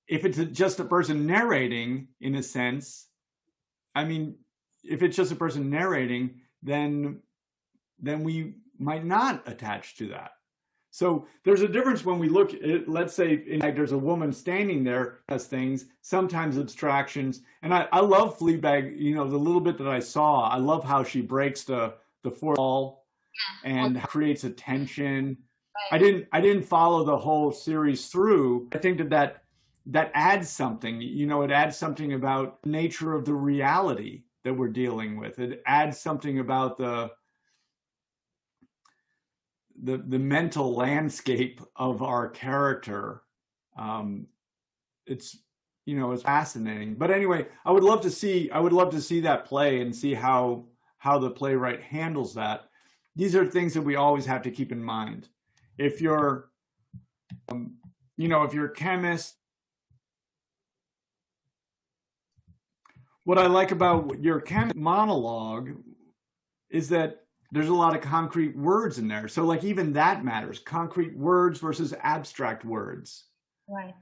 If it's just a person narrating, in a sense, I mean, if it's just a person narrating, then we might not attach to that. So there's a difference when we look at, let's say, there's a woman standing there, does things, sometimes abstractions. And I love Fleabag, the little bit that I saw, I love how she breaks the fourth wall and creates a tension. Right. I didn't follow the whole series through. I think that adds something, it adds something about the nature of the reality that we're dealing with. It adds something about the mental landscape of our character it's it's fascinating. But anyway, I would love to see that play and see how the playwright handles that. These are things that we always have to keep in mind. If you're if you're a chemist, what I like about your chemist monologue is that there's a lot of concrete words in there. So like even that matters, concrete words versus abstract words. Right.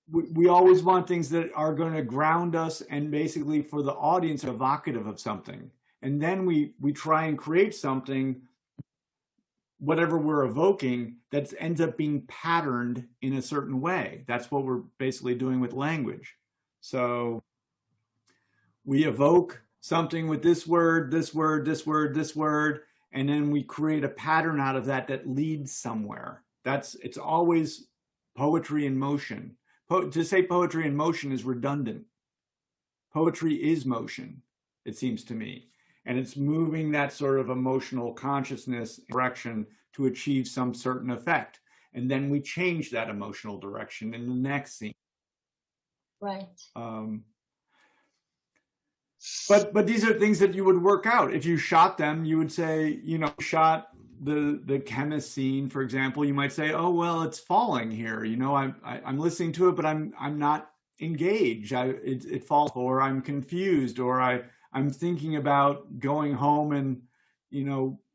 We always want things that are going to ground us and basically for the audience evocative of something. And then we try and create something, whatever we're evoking, that ends up being patterned in a certain way. That's what we're basically doing with language. So we evoke something with this word, this word, this word, this word, and then we create a pattern out of that that leads somewhere. It's always poetry in motion. To say poetry in motion is redundant. Poetry is motion, it seems to me. And it's moving that sort of emotional consciousness direction to achieve some certain effect. And then we change that emotional direction in the next scene. Right. But these are things that you would work out. If you shot them, you would say, shot the chemist scene, for example, you might say, oh, well, it's falling here. I'm listening to it, but I'm not engaged. It falls, or I'm confused, or I'm thinking about going home and,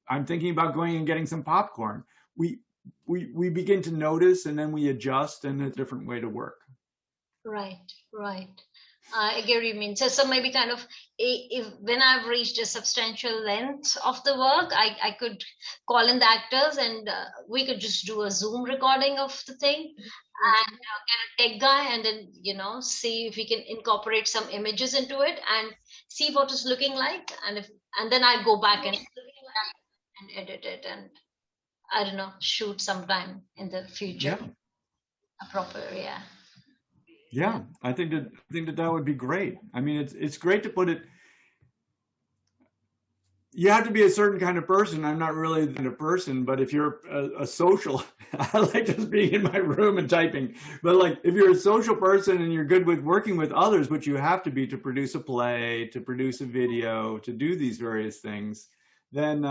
I'm thinking about going and getting some popcorn. We begin to notice and then we adjust, and it's a different way to work. Right. I get what you mean. So maybe kind of if when I've reached a substantial length of the work, I could call in the actors and we could just do a Zoom recording of the thing and get a tech guy and then, see if we can incorporate some images into it and see what it's looking like. And then I go back and edit it and, I don't know, shoot sometime in the future. Yeah. A proper, yeah. Yeah, I think that would be great. I mean, it's great to put it. You have to be a certain kind of person. I'm not really the kind of person, but if you're a social, I like just being in my room and typing. But like, if you're a social person and you're good with working with others, which you have to be to produce a play, to produce a video, to do these various things, then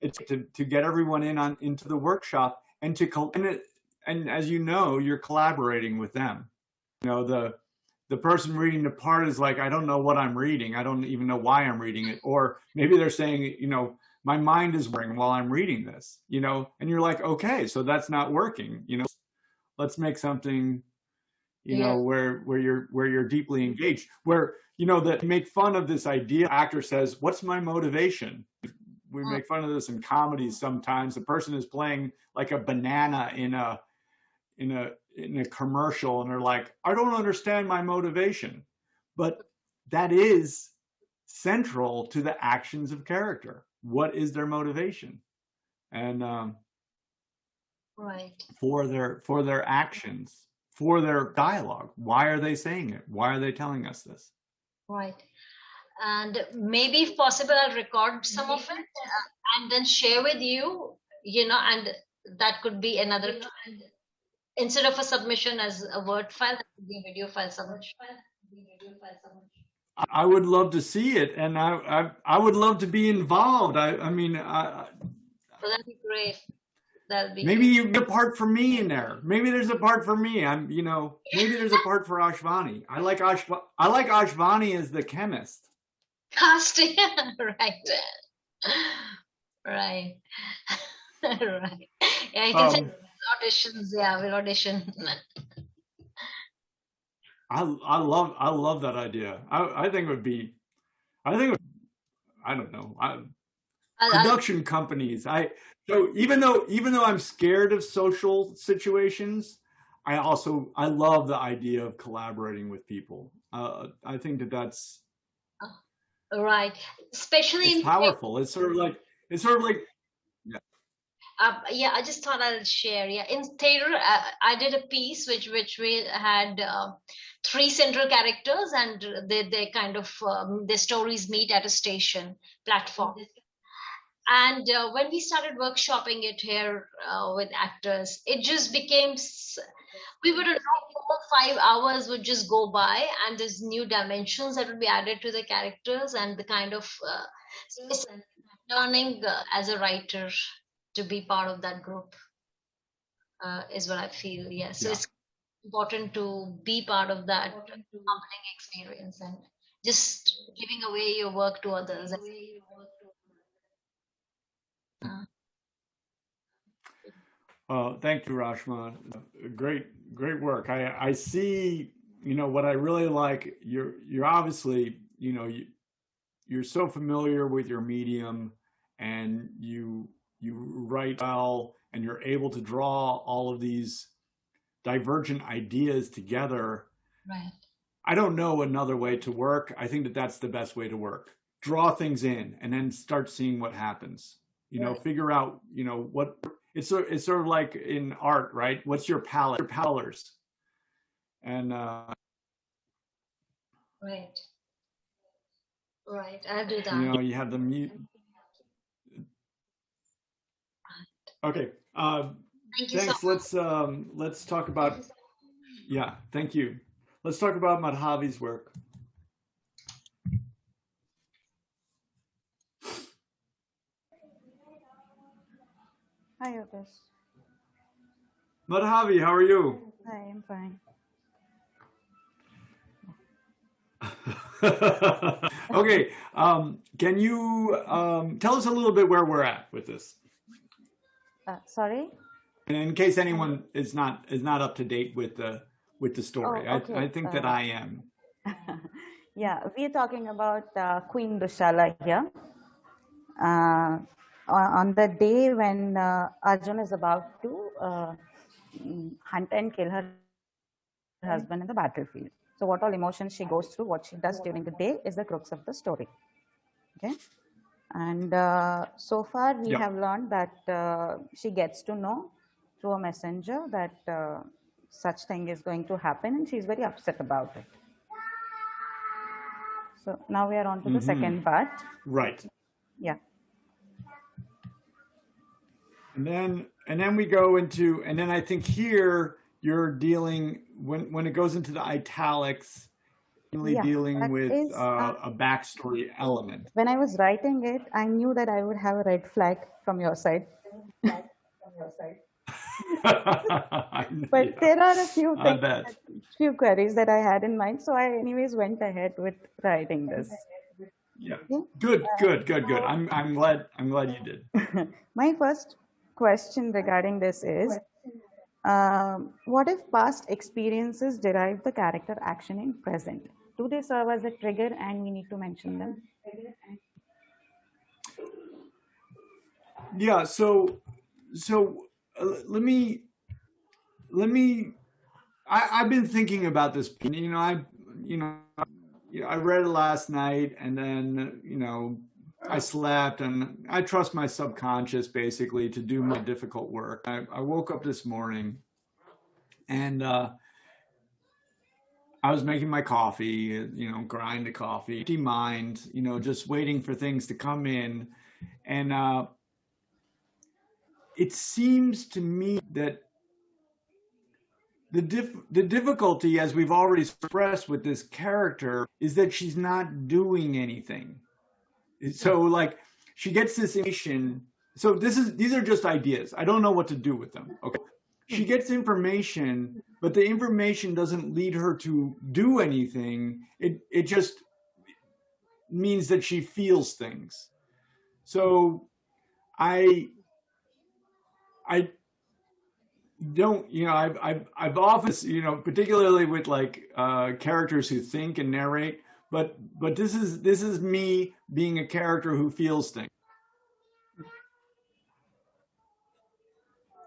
it's to get everyone into the workshop and and as you're collaborating with them. The person reading the part is like, I don't know what I'm reading. I don't even know why I'm reading it. Or maybe they're saying, my mind is working while I'm reading this, and you're like, okay, so that's not working. Let's make something, where you're deeply engaged, where, that make fun of this idea. Actor says, what's my motivation? We make fun of this in comedies sometimes. The person is playing like a banana in a commercial and they're like, I don't understand my motivation. But that is central to the actions of character. What is their motivation? And right. For their actions, for their dialogue. Why are they saying it? Why are they telling us this? Right. And maybe if possible, I'll record some of it and then share with you, and that could be another, instead of a submission as a Word file, that could be a video file submission. I would love to see it, and I would love to be involved. I mean, well, that'd be great. That'd be maybe you get a part for me in there. Maybe there's a part for me. Maybe there's a part for Ashvani. I like Ashvani as the chemist. Casting, right. Right. Right. Yeah, you can send auditions. Yeah, we'll audition. I love that idea. I think it would be, I don't know. Production companies. So even though I'm scared of social situations, I love the idea of collaborating with people. I think that's right, especially it's powerful. It's sort of like yeah, I just thought I'll share. Yeah, in theater, I did a piece which we had 3 central characters, and they kind of their stories meet at a station platform. And when we started workshopping it here with actors, it just became we wouldn't know, 4 or 5 hours would just go by, and there's new dimensions that would be added to the characters, and the kind of so it's learning as a writer to be part of that group is what I feel. Yeah, so Yeah. it's important to be part of that humbling experience and just giving away your work to others. Thank you, Rashma. Great work. I see, what I really like, you're obviously, you're so familiar with your medium, and you write well, and you're able to draw all of these divergent ideas together. Right. I don't know another way to work. I think that that's the best way to work. Draw things in and then start seeing what happens. Figure out, what it's sort of like in art, right? What's your palette, your colors? And Right. I'll do that. you have the mute. Okay. Thank you Thanks. so much. Let's talk about. Yeah. Thank you. Let's talk about Madhavi's work. Hi, Otis. Madhavi, how are you? Hi, I'm fine. Okay. Can you tell us a little bit where we're at with this? Sorry? And in case anyone is not up to date with the story, Oh, okay. I think that I am. Yeah, we are talking about Queen Dushala here. On the day when Arjun is about to hunt and kill her husband in the battlefield. So what all emotions she goes through, what she does during the day is the crux of the story. Okay. And so far we have learned that she gets to know through a messenger that such thing is going to happen, and she's very upset about it. So now we are on to the second part. Right. Yeah. And then we go into, and then I think here you're dealing, when it goes into the italics, dealing with a backstory element. When I was writing it, I knew that I would have a red flag from your side. But there are a few things, few queries that I had in mind. So I anyways went ahead with writing this. Yeah. Good. I'm glad you did. My first question regarding this is, what if past experiences derive the character action in present? Do they serve as a trigger and we need to mention them? Yeah, so let me I've been thinking about this. I read it last night, and then I slept, and I trust my subconscious basically to do my difficult work. I woke up this morning, and I was making my coffee, grind the coffee, empty mind, just waiting for things to come in. And it seems to me that the difficulty, as we've already expressed with this character, is that she's not doing anything. So like she gets this information. So these are just ideas. I don't know what to do with them. Okay. She gets information, but the information doesn't lead her to do anything. It just means that she feels things. So I don't, I've often, particularly with like characters who think and narrate, but this is me being a character who feels things.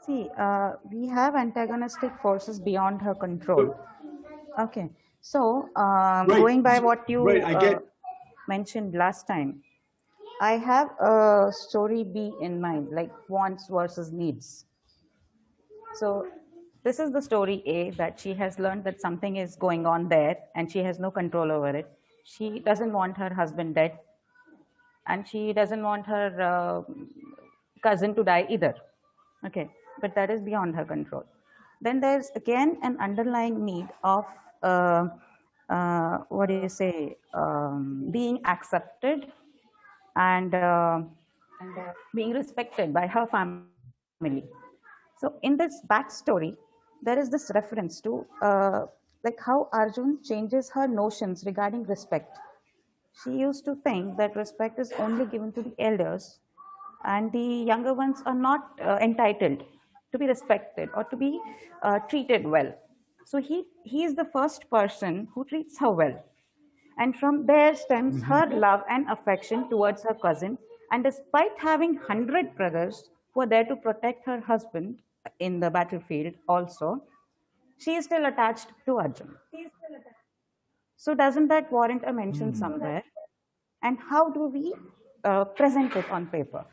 See, we have antagonistic forces beyond her control. Okay, so Right. Going by what you I mentioned last time, I have a story B in mind, like wants versus needs. So this is the story A, that she has learned that something is going on there and she has no control over it. She doesn't want her husband dead, and she doesn't want her cousin to die either. Okay, but that is beyond her control. then there's again an underlying need of what do you say, being accepted and being respected by her family. So in this backstory, there is this reference to like how Arjun changes her notions regarding respect. She used to think that respect is only given to the elders, and the younger ones are not entitled to be respected or to be treated well. So he is the first person who treats her well. And from there stems her love and affection towards her cousin. And despite having 100 brothers who are there to protect her husband in the battlefield also, she is still attached to Arjun. So doesn't that warrant a mention somewhere? And how do we present it on paper?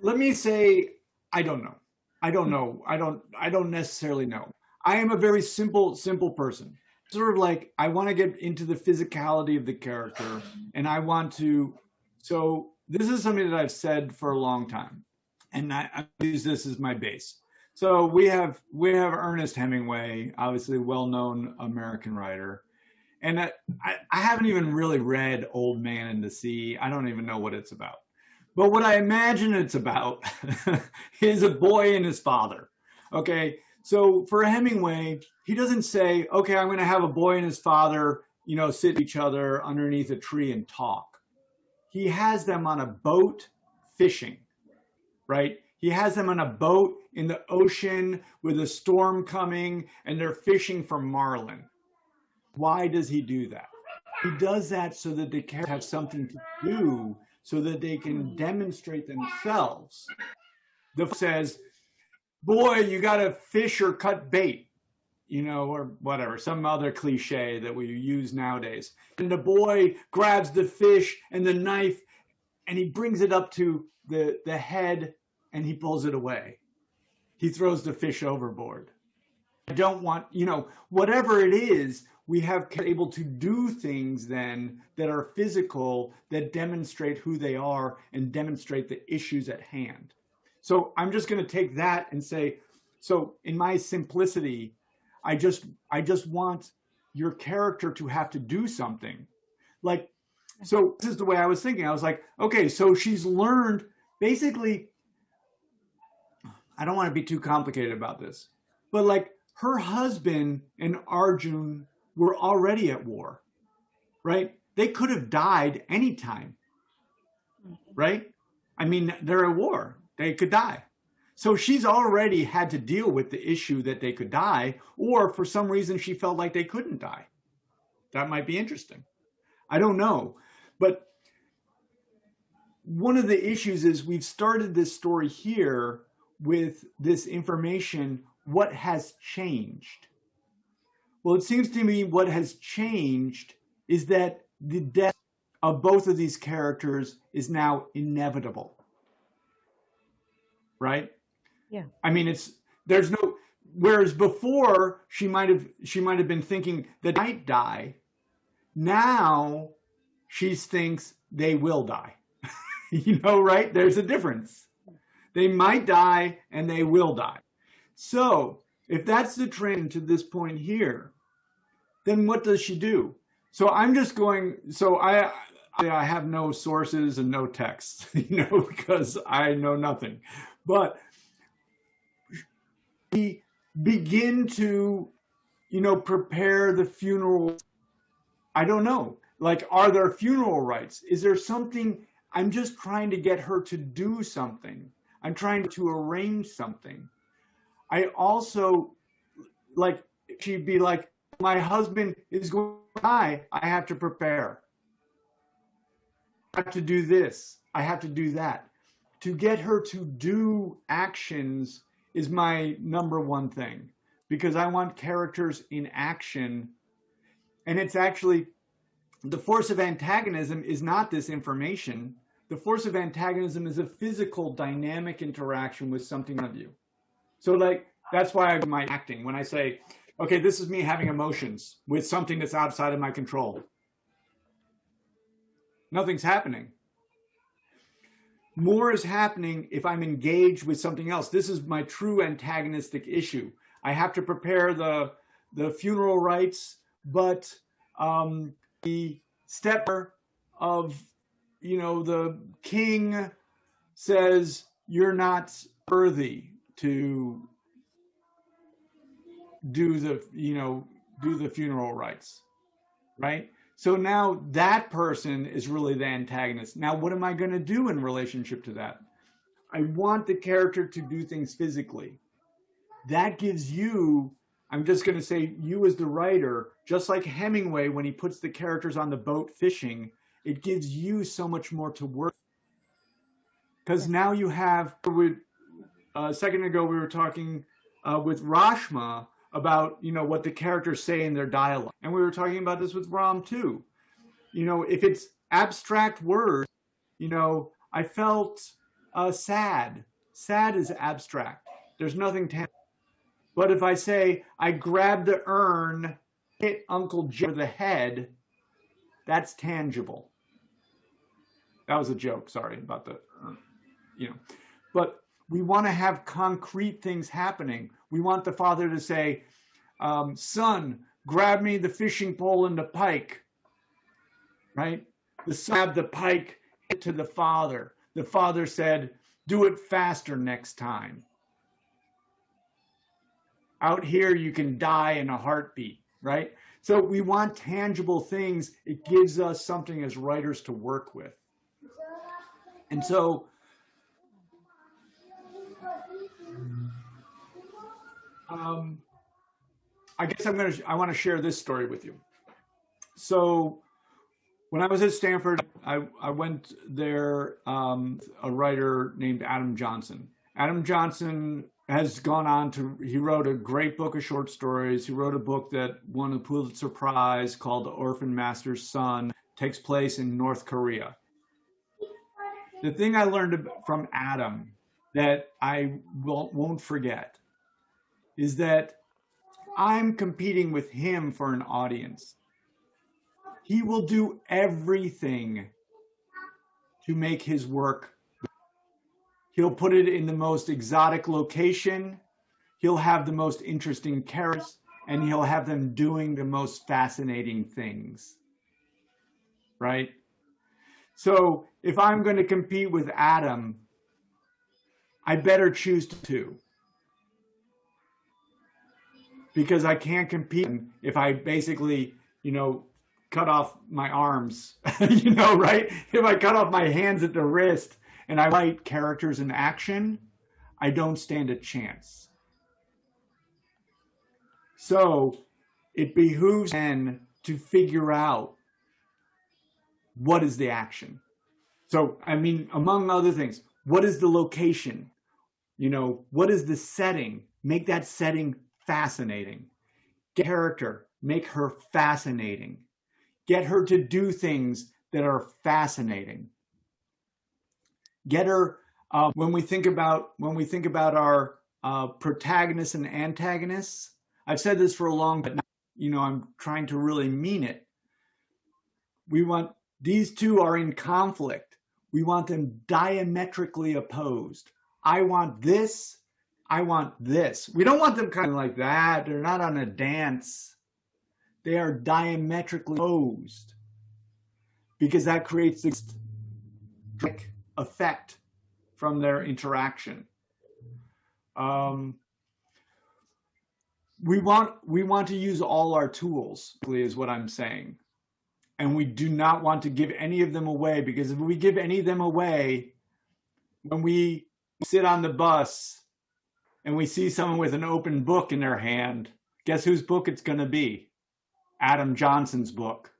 Let me say, I don't know. I don't necessarily know. I am a very simple person. Sort of like, I want to get into the physicality of the character, and I want to, so this is something that I've said for a long time, and I use this as my base. So we have Ernest Hemingway, obviously well-known American writer. And I haven't even really read Old Man and the Sea. I don't even know what it's about. But what I imagine it's about is a boy and his father. Okay, so for Hemingway, he doesn't say, okay, I'm going to have a boy and his father, you know, sit each other underneath a tree and talk. He has them on a boat fishing, right? He has them on a boat in the ocean with a storm coming, and they're fishing for marlin. Why does he do that? He does that so that they can have something to do, so that they can demonstrate themselves. The says, boy, you got to fish or cut bait, you know, or whatever, some other cliche that we use nowadays. And the boy grabs the fish and the knife, and he brings it up to the head, and he pulls it away. He throws the fish overboard. I don't want, you know, whatever it is, we have able to do things then that are physical, that demonstrate who they are and demonstrate the issues at hand. So I'm just going to take that and say, so in my simplicity, I just want your character to have to do something. Like, so this is the way I was thinking. I was like, okay, so she's learned basically, I don't want to be too complicated about this, but like her husband and Arjun were already at war, right? They could have died anytime, right? I mean, they're at war, they could die. So she's already had to deal with the issue that they could die, or for some reason she felt like they couldn't die. That might be interesting. I don't know. But one of the issues is we've started this story here with this information, what has changed? Well, it seems to me what has changed is that the death of both of these characters is now inevitable, right? Yeah. I mean, there's no, whereas before she might have been thinking that they might die. Now she thinks they will die. You know, right? There's a difference. They might die and they will die. So if that's the trend to this point here, then what does she do? So I'm just going, so I have no sources and no texts, you know, because I know nothing. But we begin to, you know, prepare the funeral. I don't know, like, are there funeral rites? Is there something? I'm just trying to get her to do something. I'm trying to arrange something. I also, like, she'd be like, my husband is going to die. I have to prepare. I have to do this. I have to do that. To get her to do actions is my number one thing, because I want characters in action. And it's actually, the force of antagonism is not this information. The force of antagonism is a physical dynamic interaction with something of you. So like, that's why I'm my acting. When I say, okay, this is me having emotions with something that's outside of my control. Nothing's happening. more is happening if I'm engaged with something else. This is my true antagonistic issue. I have to prepare the funeral rites, but the step of, the king says, you're not worthy to do the funeral rites, right? So now that person is really the antagonist. Now, what am I going to do in relationship to that? I want the character to do things physically. That gives you, I'm just going to say, you as the writer, just like Hemingway, when he puts the characters on the boat fishing, it gives you so much more to work. Because now you have, a second ago we were talking with Rashma about, what the characters say in their dialogue. And we were talking about this with Ram too. If it's abstract words, I felt sad. Sad is abstract. There's nothing tangible. But if I say, I grabbed the urn, hit Uncle Joe over the head, that's tangible. That was a joke, sorry about the, But we want to have concrete things happening. We want the father to say, son, grab me the fishing pole and the pike, right? The son grabbed the pike, hit to the father. The father said, do it faster next time. Out here, you can die in a heartbeat, right? So we want tangible things. It gives us something as writers to work with. And so I guess I want to share this story with you. So when I was at Stanford, I went there, a writer named Adam Johnson. Adam Johnson has gone on he wrote a great book of short stories. He wrote a book that won a Pulitzer Prize called The Orphan Master's Son, takes place in North Korea. The thing I learned from Adam that I won't forget is that I'm competing with him for an audience. He will do everything to make his work. He'll put it in the most exotic location. He'll have the most interesting characters, and he'll have them doing the most fascinating things, right? So if I'm going to compete with Adam, I better choose to. Because I can't compete if I basically, cut off my arms, right? If I cut off my hands at the wrist and I write characters in action, I don't stand a chance. So it behooves then to figure out what is the action. So, among other things, what is the location? What is the setting? Make that setting fascinating. Get character, make her fascinating. Get her to do things that are fascinating. Get her, when we think about our protagonists and antagonists, I've said this for a long time, but I'm trying to really mean it. These two are in conflict. We want them diametrically opposed. I want this. I want this. We don't want them kind of like that. They're not on a dance. They are diametrically opposed because that creates this effect from their interaction. We want to use all our tools, is what I'm saying. And we do not want to give any of them away, because if we give any of them away, when we sit on the bus and we see someone with an open book in their hand, guess whose book it's going to be? Adam Johnson's book.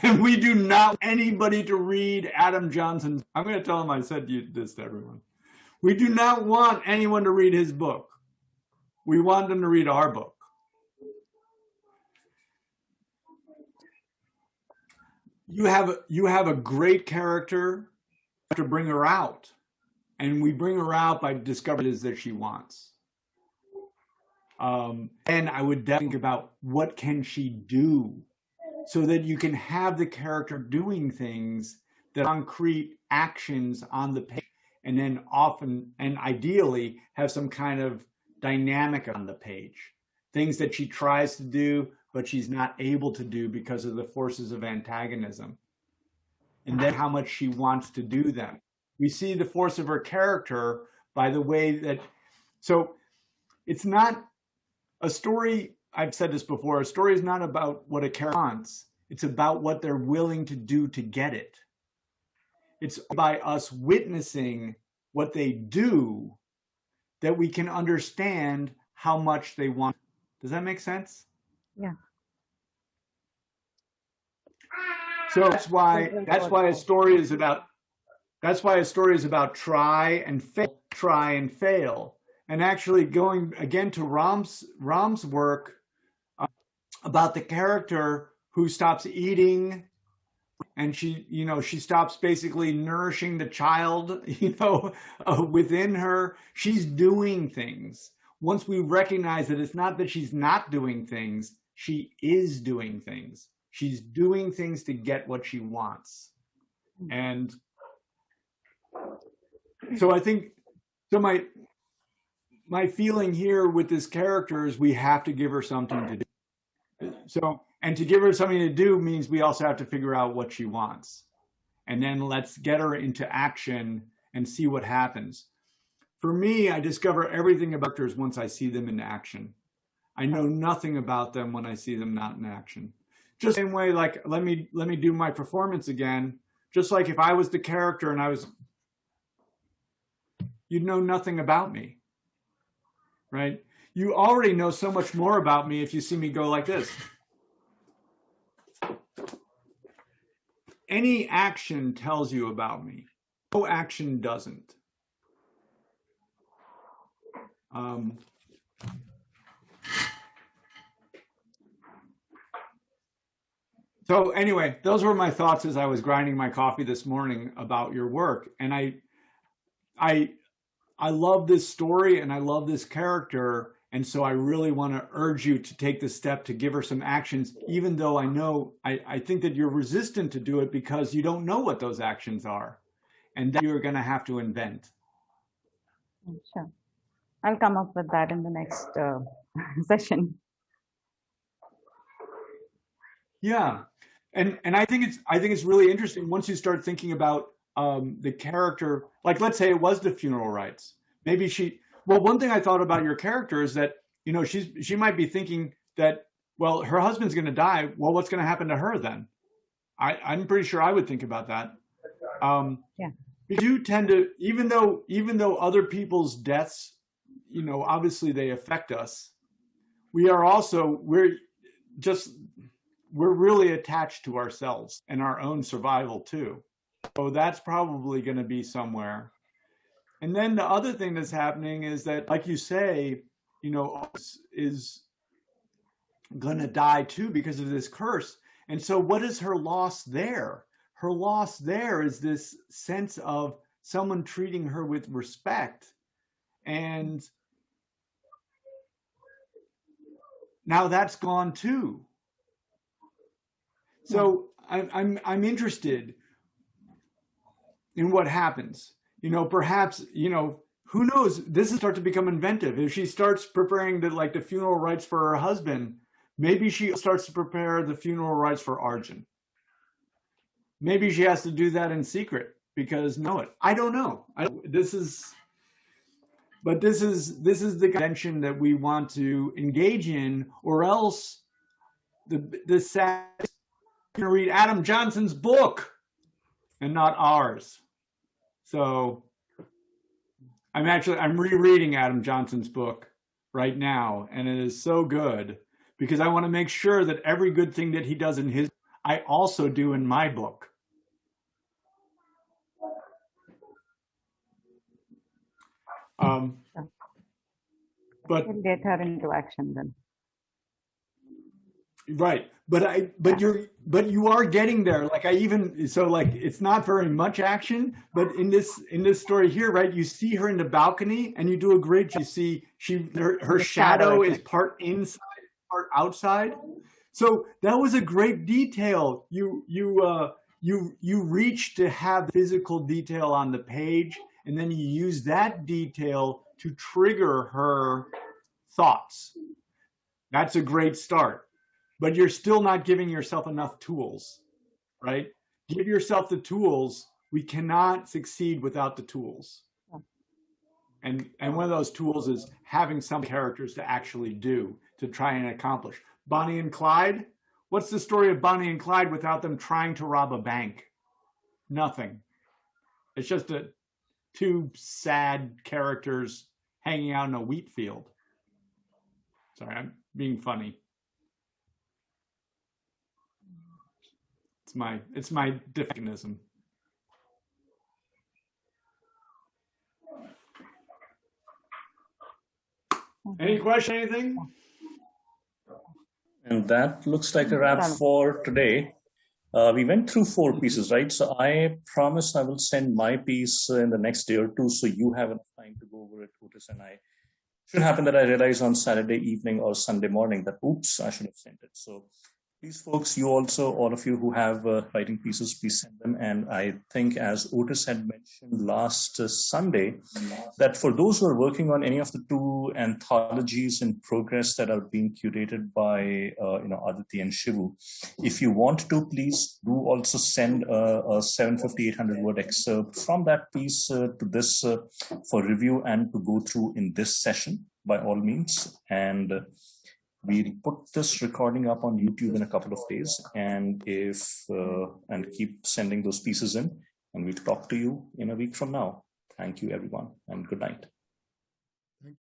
And we do not want anybody to read Adam Johnson's. I'm going to tell him I said this to everyone. We do not want anyone to read his book. We want them to read our book. You have a great character, to bring her out. And we bring her out by discovering what it is that she wants. And I would think about what can she do, so that you can have the character doing things the concrete actions on the page, and then often and ideally have some kind of dynamic on the page. Things that she tries to do, but she's not able to do because of the forces of antagonism. And then how much she wants to do them. We see the force of her character by the way that, so it's not a story, I've said this before, a story is not about what a character wants, it's about what they're willing to do to get it. It's by us witnessing what they do that we can understand how much they want. Does that make sense? Yeah. So that's why a story is about try and fail. And actually going again to Ram's work about the character who stops eating, and she stops basically nourishing the child, within her. She's doing things. Once we recognize that it's not that she's not doing things, she is doing things. She's doing things to get what she wants. And so I think, so my feeling here with this character is we have to give her something to do. So, and to give her something to do means we also have to figure out what she wants. And then let's get her into action and see what happens. For me, I discover everything about characters once I see them in action. I know nothing about them when I see them not in action. Just the same way, like, let me do my performance again. Just like if I was the character and you'd know nothing about me, right? You already know so much more about me if you see me go like this. Any action tells you about me. No action doesn't. So anyway, those were my thoughts as I was grinding my coffee this morning about your work. And I love this story and I love this character. And so I really want to urge you to take the step to give her some actions, even though I think that you're resistant to do it because you don't know what those actions are. And that you're going to have to invent. Sure. I'll come up with that in the next session. Yeah. And I think it's really interesting once you start thinking about the character, like let's say it was the funeral rites. Maybe one thing I thought about your character is that, she might be thinking that, well, her husband's going to die. Well, what's going to happen to her then? I'm pretty sure I would think about that. Yeah. We do tend to, even though other people's deaths, obviously they affect us. We're really attached to ourselves and our own survival too. So that's probably going to be somewhere. And then the other thing that's happening is that, like you say, is going to die too because of this curse. And so what is her loss there? Her loss there is this sense of someone treating her with respect. And now that's gone too. So I'm interested in what happens. Perhaps, who knows? This will start to become inventive. If she starts preparing the funeral rites for her husband, maybe she starts to prepare the funeral rites for Arjun. Maybe she has to do that in secret because I don't know. This is the convention that we want to engage in, or else the sad. Going to read Adam Johnson's book and not ours. So I'm rereading Adam Johnson's book right now, and it is so good because I want to make sure that every good thing that he does in his, I also do in my book. But we'll get her into action then. Right. But you are getting there. It's not very much action, but in this story here, right, you see her in the balcony and you do a great job. You see her shadow is part inside, part outside. So that was a great detail. You you reach to have physical detail on the page, and then you use that detail to trigger her thoughts. That's a great start, but you're still not giving yourself enough tools, right? Give yourself the tools. We cannot succeed without the tools. And one of those tools is having some characters to actually do, to try and accomplish. Bonnie and Clyde, what's the story of Bonnie and Clyde without them trying to rob a bank? Nothing. It's just two sad characters hanging out in a wheat field. Sorry, I'm being funny. It's my definition. Any question, anything? And that looks like a wrap for today. We went through 4 pieces, right? So I promise I will send my piece in the next day or 2, so you have enough time to go over it, Otis and I. It should happen that I realize on Saturday evening or Sunday morning that, oops, I should have sent it. So please, folks, you also, all of you who have writing pieces, please send them. And I think, as Otis had mentioned last Sunday, that for those who are working on any of the 2 anthologies in progress that are being curated by Aditi and Shivu, if you want to, please do also send a 750, 800-word excerpt from that piece to this for review and to go through in this session, by all means. And we'll put this recording up on YouTube in a couple of days, and and keep sending those pieces in, and we'll talk to you in a week from now. Thank you, everyone, and good night.